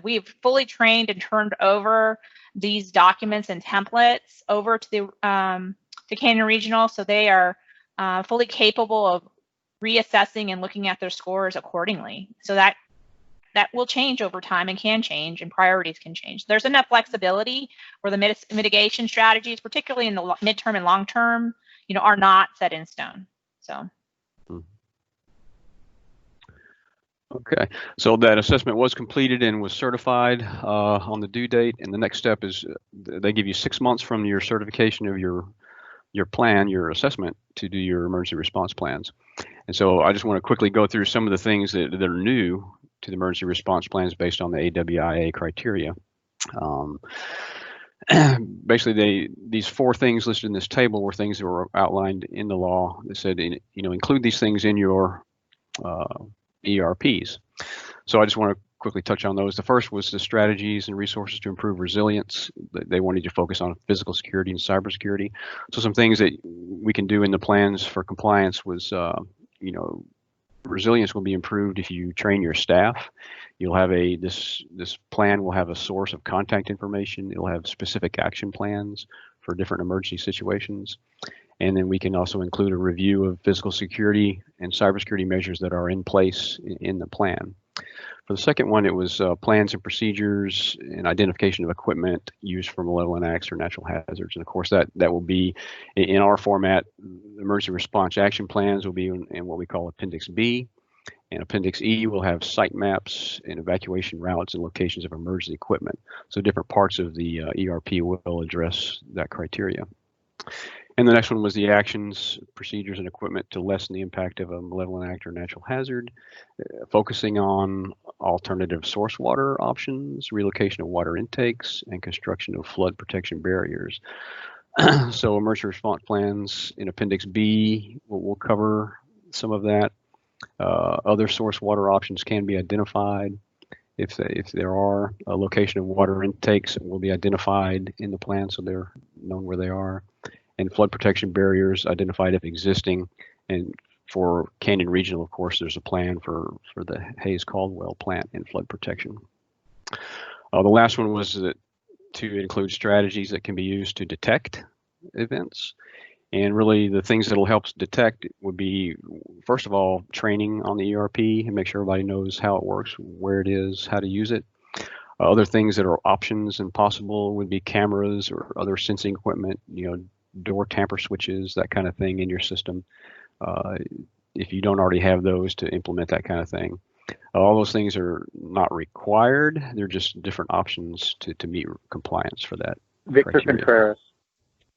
We've fully trained and turned over these documents and templates over to the Canyon Regional, so they are fully capable of reassessing and looking at their scores accordingly. So that will change over time and can change, and priorities can change. There's enough flexibility where the mitigation strategies, particularly in the midterm and long term, are not set in stone. So. Okay, so that assessment was completed and was certified on the due date, and the next step is they give you 6 months from your certification of your plan, your assessment, to do your emergency response plans. And so I just want to quickly go through some of the things that are new to the emergency response plans based on the AWIA criteria. Basically, these 4 things listed in this table were things that were outlined in the law that said, include these things in your ERPs. So I just want to quickly touch on those. The first was the strategies and resources to improve resilience. They wanted to focus on physical security and cybersecurity. So some things that we can do in the plans for compliance was, resilience will be improved if you train your staff. You'll have this plan will have a source of contact information. It'll have specific action plans for different emergency situations. And then we can also include a review of physical security and cybersecurity measures that are in place in the plan. For the second one, it was plans and procedures and identification of equipment used for malevolent acts or natural hazards. And of course, that will be in our format. Emergency response action plans will be in what we call Appendix B. And Appendix E will have site maps and evacuation routes and locations of emergency equipment. So different parts of the ERP will address that criteria. And the next one was the actions, procedures, and equipment to lessen the impact of a malevolent act or natural hazard, focusing on alternative source water options, relocation of water intakes, and construction of flood protection barriers. So emergency response plans in Appendix B will cover some of that. Other source water options can be identified. If there are a location of water intakes, it will be identified in the plan so they're known where they are. And flood protection barriers identified if existing. And for Canyon Regional, of course, there's a plan for the Hayes Caldwell plant and flood protection. The last one was to include strategies that can be used to detect events. And really the things that'll help detect would be, first of all, training on the ERP and make sure everybody knows how it works, where it is, how to use it. Other things that are options and possible would be cameras or other sensing equipment, door tamper switches, that kind of thing in your system. If you don't already have those, to implement that kind of thing. All those things are not required. They're just different options to meet compliance for that. Victor criteria. Contreras.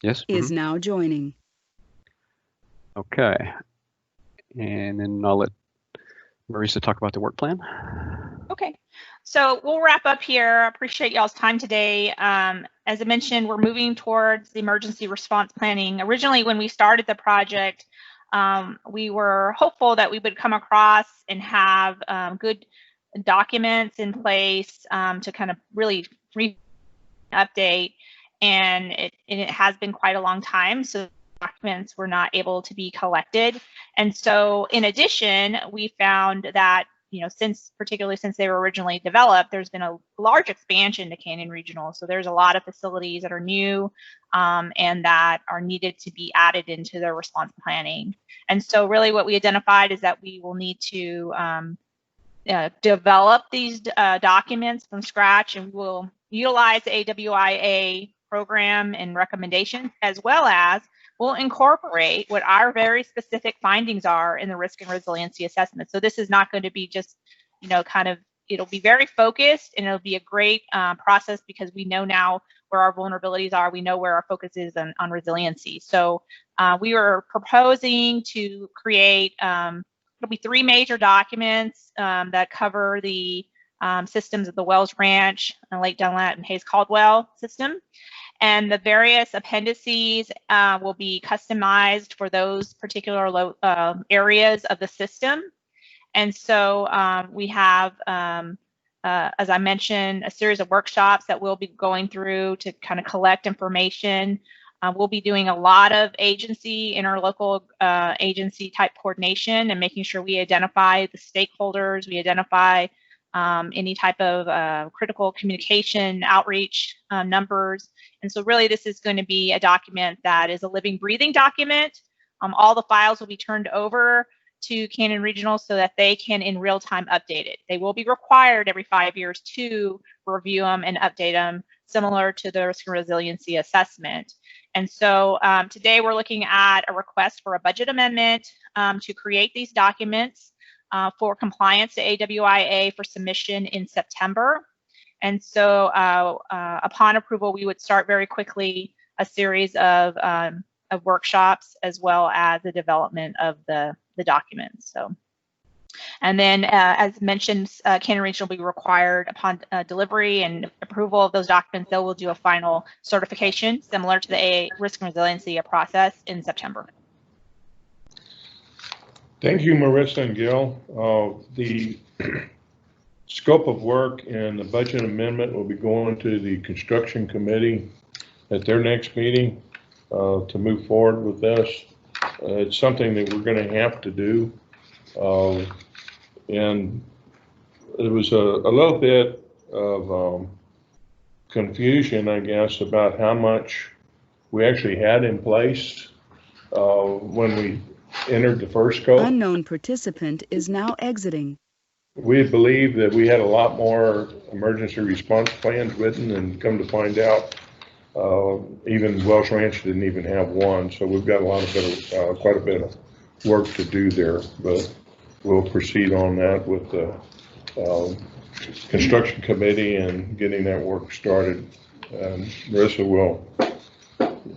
Yes? Is now joining. Okay. And then I'll let Marisa talk about the work plan. Okay, so we'll wrap up here. I appreciate y'all's time today. As I mentioned, we're moving towards the emergency response planning. Originally, when we started the project, we were hopeful that we would come across and have good documents in place to kind of really update. And it has been quite a long time, so documents were not able to be collected. And so in addition, we found that, particularly since they were originally developed, there's been a large expansion to Canyon Regional. So there's a lot of facilities that are new and that are needed to be added into their response planning. And so really what we identified is that we will need to develop these documents from scratch, and we'll utilize the AWIA program and recommendations, as well as we'll incorporate what our very specific findings are in the risk and resiliency assessment. So this is not going to be just, it'll be very focused, and it'll be a great process because we know now where our vulnerabilities are. We know where our focus is on resiliency. So we are proposing to create, it'll be 3 major documents that cover the systems of the Wells Ranch and Lake Dunlap and Hayes Caldwell system. And the various appendices will be customized for those particular areas of the system. And so we have, as I mentioned, a series of workshops that we'll be going through to kind of collect information. We'll be doing a lot of interlocal agency type coordination and making sure we identify the stakeholders, we identify any type of critical communication outreach numbers. And so really this is going to be a document that is a living, breathing document. All the files will be turned over to Canyon Regional so that they can in real time update it. They will be required every 5 years to review them and update them, similar to the risk and resiliency assessment. And so today we're looking at a request for a budget amendment to create these documents for compliance to AWIA for submission in September. And so upon approval, we would start very quickly a series of workshops, as well as the development of the documents. So, and then as mentioned, Canyon Regional will be required upon delivery and approval of those documents, they will do a final certification similar to the risk and resiliency process in September. Thank you, Marissa and Gil. The scope of work and the budget amendment will be going to the construction committee at their next meeting to move forward with this. It's something that we're going to have to do. And it was a little bit of confusion, I guess, about how much we actually had in place when we entered the first scope. Unknown participant is now exiting. We believed that we had a lot more emergency response plans written, and come to find out, even Welsh Ranch didn't even have one. So we've got quite a bit of work to do there. But we'll proceed on that with the construction committee and getting that work started. Marissa will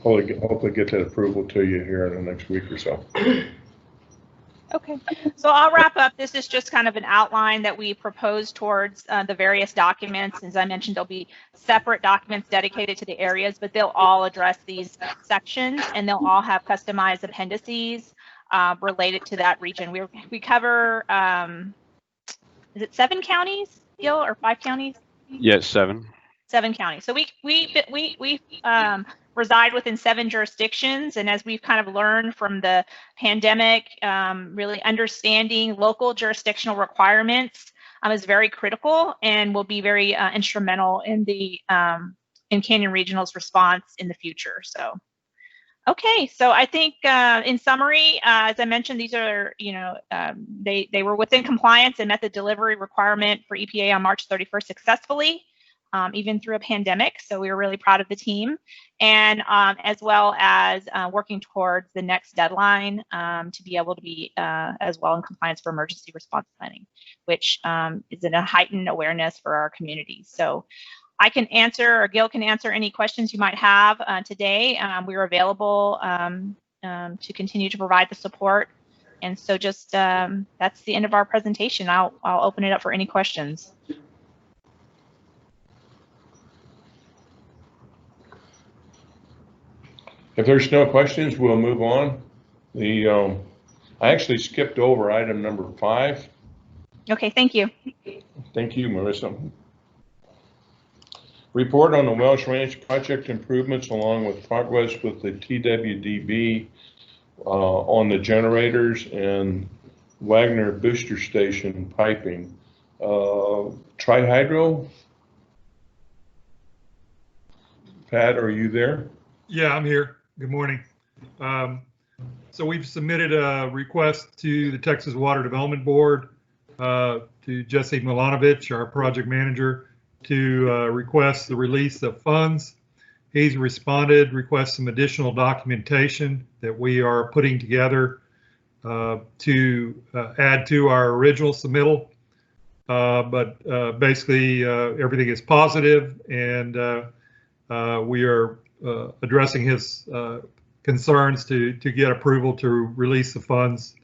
hopefully get that approval to you here in the next week or so. Okay, so I'll wrap up. This is just kind of an outline that we propose towards the various documents. As I mentioned, there'll be separate documents dedicated to the areas, but they'll all address these sections, and they'll all have customized appendices related to that region. We cover, is it 7 counties, Gil, or 5 counties? Yes, 7. 7 counties. So we reside within 7 jurisdictions, and as we've kind of learned from the pandemic, really understanding local jurisdictional requirements is very critical and will be very instrumental in the in Canyon Regional's response in the future. So, okay, so I think in summary, as I mentioned, these are, they were within compliance and met the delivery requirement for EPA on March 31st successfully. Even through a pandemic. So we were really proud of the team, and as well as working towards the next deadline to be able to be as well in compliance for emergency response planning, which is in a heightened awareness for our community. So I can answer, or Gil can answer any questions you might have today. We are available to continue to provide the support. And so just that's the end of our presentation. I'll open it up for any questions. If there's no questions, we'll move on. I actually skipped over item number 5. Okay, thank you. Thank you, Marissa. Report on the Welsh Ranch project improvements along with progress with the TWDB on the generators and Wagner booster station piping. Tri-Hydro? Pat, are you there? Yeah, I'm here. Good morning. So we've submitted a request to the Texas Water Development Board, to Jesse Milanovich, our project manager, to request the release of funds. He's responded, requests some additional documentation that we are putting together to add to our original submittal. But basically, everything is positive, and we are addressing his concerns to get approval to release the funds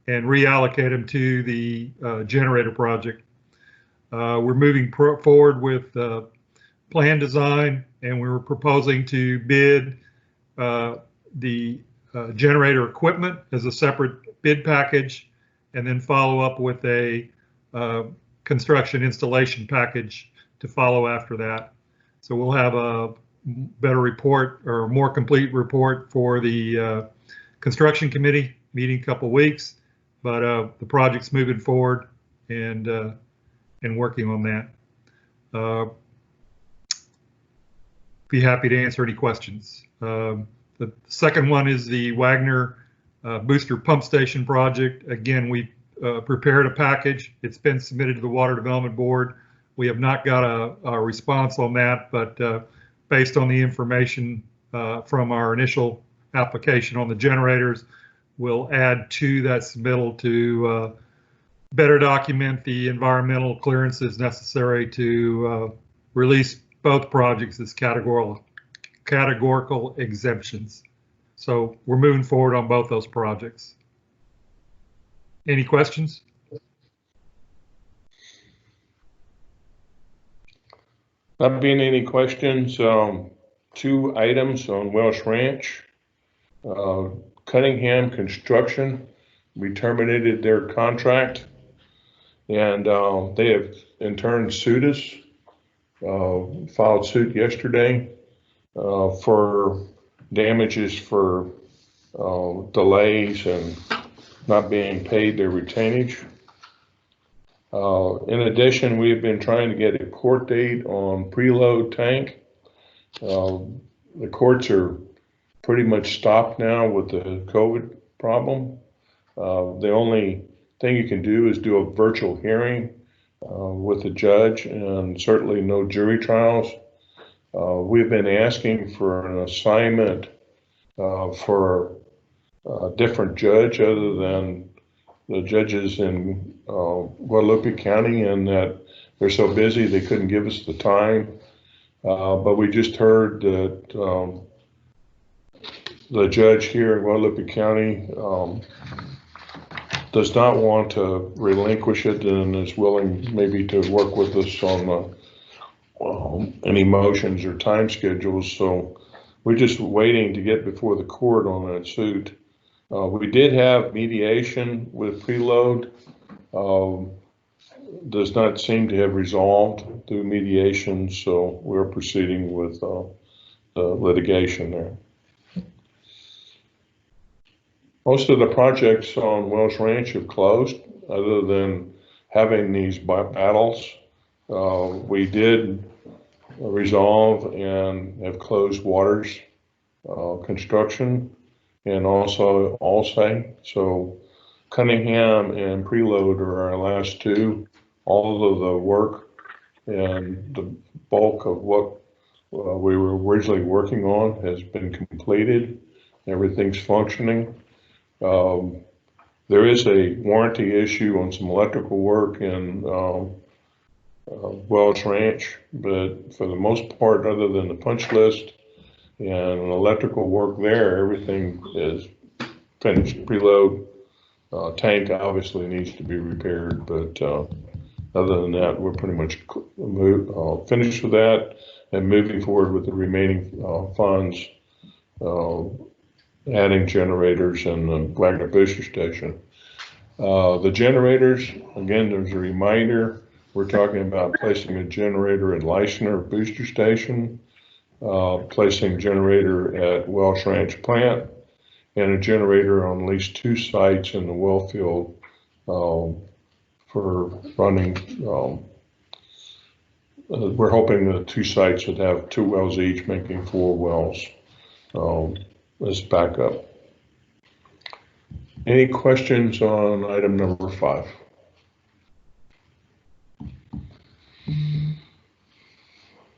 and reallocate them to the generator project. We're moving forward with plan design, and we were proposing to bid the generator equipment as a separate bid package, and then follow up with a construction installation package to follow after that. So we'll have a better report, or a more complete report, for the construction committee meeting a couple weeks, but the project's moving forward and working on that. Be happy to answer any questions. The second one is the Wagner booster pump station project. Again, we prepared a package. It's been submitted to the Water Development Board. We have not got a response on that, but based on the information from our initial application on the generators, we'll add to that submittal to better document the environmental clearances necessary to release both projects as categorical exemptions. So we're moving forward on both those projects. Any questions? Not being any questions, 2 items on Welsh Ranch. Cunningham Construction, we terminated their contract, and they have in turn sued us, filed suit yesterday for damages for delays and not being paid their retainage. In addition, we've been trying to get a court date on preload tank. The courts are pretty much stopped now with the COVID problem. The only thing you can do is do a virtual hearing with the judge, and certainly no jury trials. We've been asking for an assignment for a different judge other than the judges in Guadalupe County, and that they're so busy they couldn't give us the time. But we just heard that the judge here in Guadalupe County does not want to relinquish it and is willing maybe to work with us on any motions or time schedules. So we're just waiting to get before the court on that suit. We did have mediation with preload. Does not seem to have resolved through mediation, so we're proceeding with the litigation there. Most of the projects on Wells Ranch have closed, other than having these battles. We did resolve and have closed Waters construction and also Allsay. So Cunningham and Preload are our last two. All of the work and the bulk of what we were originally working on has been completed. Everything's functioning. There is a warranty issue on some electrical work in Wells Ranch, but for the most part, other than the punch list and electrical work there, everything is finished. Preload tank obviously needs to be repaired, but other than that, we're pretty much finished with that and moving forward with the remaining funds, adding generators in the Wagner booster station. The generators, again, there's a reminder, we're talking about placing a generator at Leisner booster station, placing generator at Welsh Ranch plant, and a generator on at least 2 sites in the well field for running. We're hoping the 2 sites would have 2 wells each, making 4 wells as backup. Any questions on item number 5?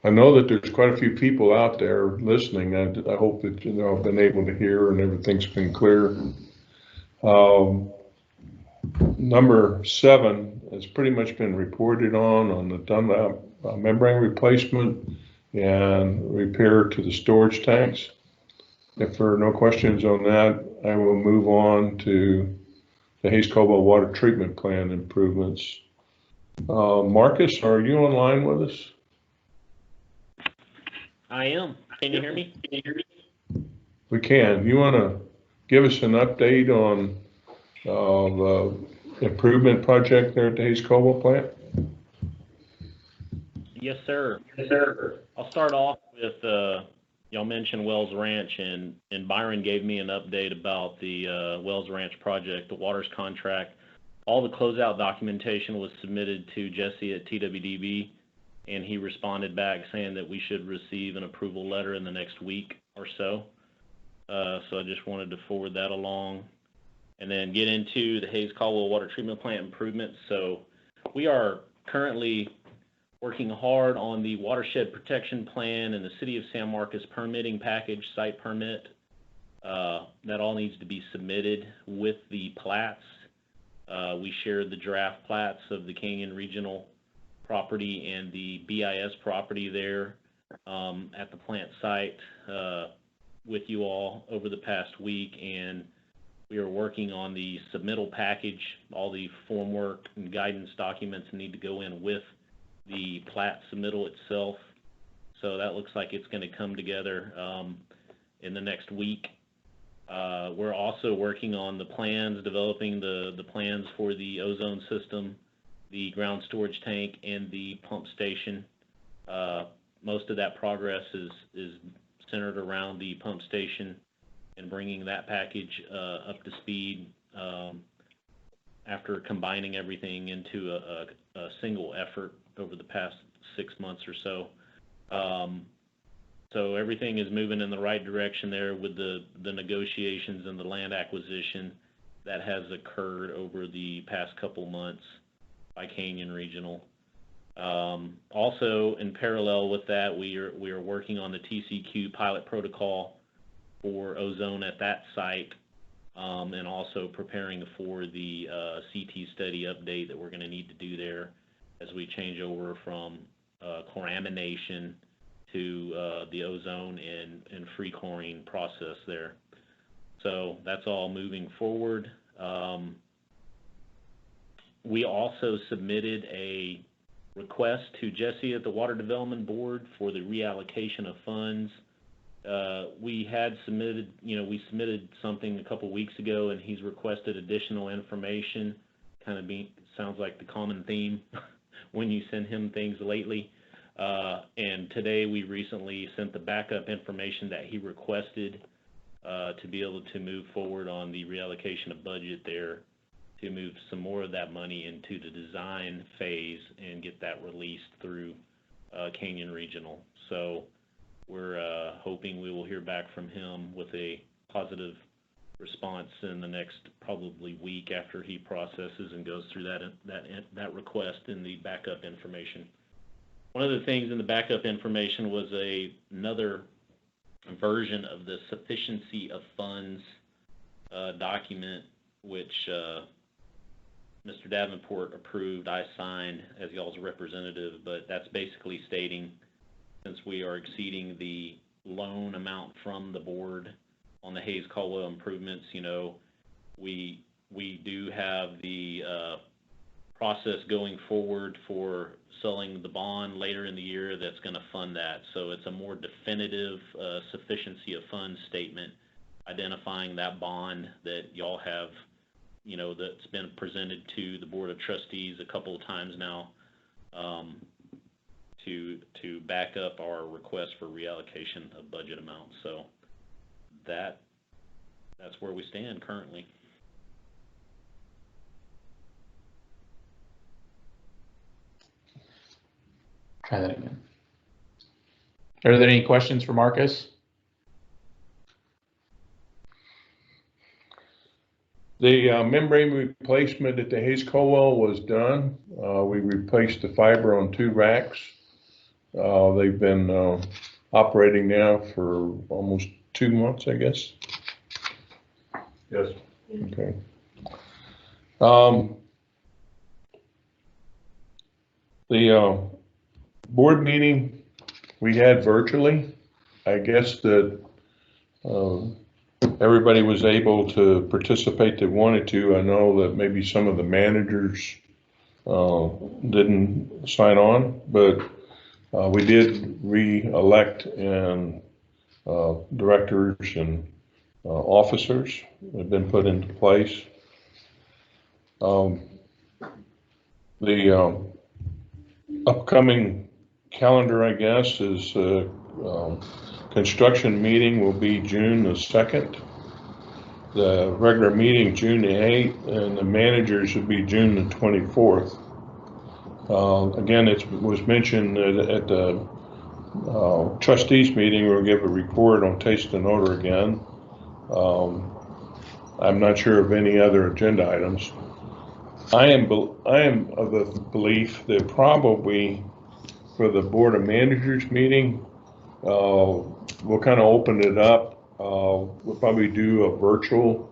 I know that there's quite a few people out there listening. I hope that I've been able to hear and everything's been clear. Number 7 has pretty much been reported on the Dunlap membrane replacement and repair to the storage tanks. If there are no questions on that, I will move on to the Hayes Caldwell water treatment plant improvements. Marcus, are you online with us? I am. Can you hear me? We can. You want to give us an update on the improvement project there at the Hayes Caldwell plant? Yes, sir. I'll start off with, y'all mentioned Wells Ranch, and Byron gave me an update about the Wells Ranch project, the waters contract. All the closeout documentation was submitted to Jesse at TWDB, and he responded back saying that we should receive an approval letter in the next week or so. So I just wanted to forward that along. And then get into the Hayes Caldwell water treatment plant improvements. So we are currently working hard on the watershed protection plan and the City of San Marcos permitting package, site permit. That all needs to be submitted with the plats. We shared the draft plats of the Canyon Regional property and the BIS property there at the plant site with you all over the past week, and we are working on the submittal package. All the formwork and guidance documents need to go in with the plat submittal itself. So that looks like it's going to come together in the next week. We're also working on the plans, developing the plans for the ozone system, the ground storage tank, and the pump station. Most of that progress is centered around the pump station and bringing that package up to speed after combining everything into a single effort over the past 6 months or so. So everything is moving in the right direction there with the negotiations and the land acquisition that has occurred over the past couple months by Canyon Regional. Also, in parallel with that, we are working on the TCQ pilot protocol for ozone at that site. and also preparing for the CT study update that we're going to need to do there as we change over from chloramination to the ozone and free chlorine process there. So that's all moving forward. We also submitted a request to Jesse at the Water Development Board for the reallocation of funds. We had submitted, we submitted something a couple weeks ago, and he's requested additional information. Kind of sounds like the common theme when you send him things lately. And today we recently sent the backup information that he requested to be able to move forward on the reallocation of budget there, to move some more of that money into the design phase and get that released through Canyon Regional. So we're hoping we will hear back from him with a positive response in the next probably week after he processes and goes through that request in the backup information. One of the things in the backup information was another version of the sufficiency of funds document, which Mr. Davenport approved. I signed as y'all's representative, but that's basically stating, since we are exceeding the loan amount from the board on the Hayes Caldwell improvements, we do have the process going forward for selling the bond later in the year that's going to fund that. So it's a more definitive sufficiency of funds statement identifying that bond that y'all have, that's been presented to the Board of Trustees a couple of times now, to back up our request for reallocation of budget amounts. So that's where we stand currently. Try that again. Are there any questions for Marcus? The membrane replacement at the Hayes Caldwell was done. We replaced the fiber on 2 racks. They've been operating now for almost 2 months, I guess. Yes. Okay. The board meeting we had virtually. I guess that everybody was able to participate that wanted to. I know that maybe some of the managers didn't sign on, but we did re-elect and directors and officers have been put into place. The upcoming calendar, I guess, is construction meeting will be June the 2nd. The regular meeting June the 8th, and the managers will be June the 24th. Again, it was mentioned at the trustees meeting, we'll give a report on taste and odor again. I'm not sure of any other agenda items. I am of the belief that probably for the Board of Managers meeting, we'll kind of open it up. We'll probably do a virtual,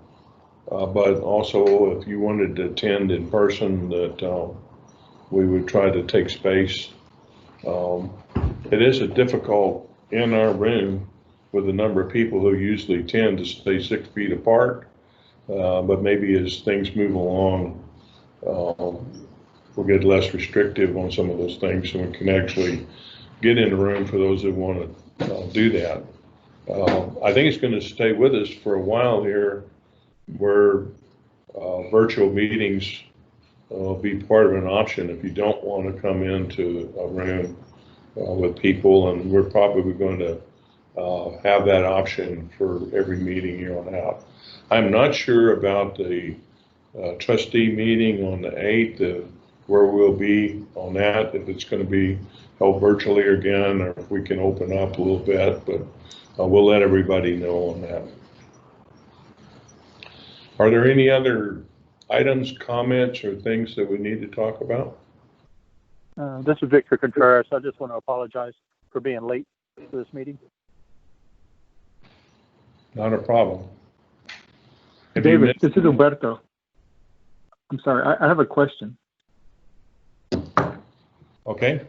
but also if you wanted to attend in person, that we would try to take space. It is a difficult in our room with the number of people who usually tend to stay 6 feet apart, but maybe as things move along, we'll get less restrictive on some of those things, so we can actually get in the room for those that want to do that. I think it's going to stay with us for a while here, where virtual meetings will be part of an option if you don't want to come into a room with people, and we're probably going to have that option for every meeting here on out. I'm not sure about the trustee meeting on the 8th, where we'll be on that, if it's going to be held virtually again, or if we can open up a little bit, but we'll let everybody know on that. Are there any other items, comments, or things that we need to talk about? This is Victor Contreras. I just want to apologize for being late to this meeting. Not a problem. Have you David, missed- this is Humberto. I'm sorry, I have a question. Okay,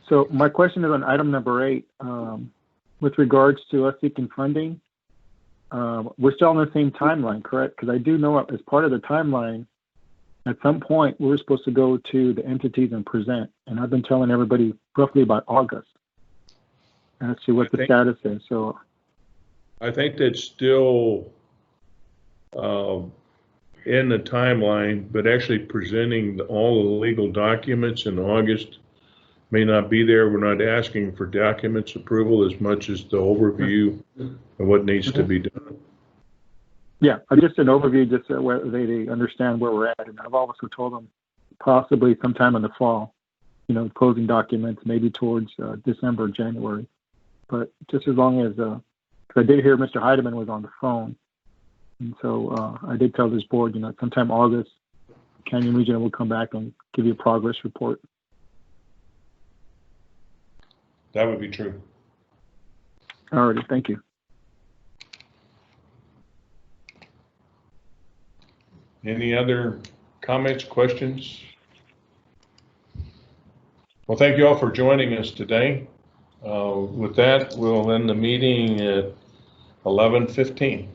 So my question is on item number 8, with regards to us seeking funding. We're still on the same timeline, correct? Because I do know as part of the timeline, at some point, we're supposed to go to the entities and present. And I've been telling everybody roughly about August as to what the status is. So I think that's still in the timeline, but actually presenting all the legal documents in August may not be there. We're not asking for documents approval as much as the overview of what needs to be done. yeah, just an overview, just so where they understand where we're at. And I've also told them possibly sometime in the fall, closing documents, maybe towards December, January. But just as long as, because I did hear Mr. Heidemann was on the phone. And so I did tell this board, sometime August, Canyon Regional will come back and give you a progress report. That would be true. Alrighty, thank you. Any other comments, questions? Well, thank you all for joining us today. With that, we'll end the meeting at 11:15.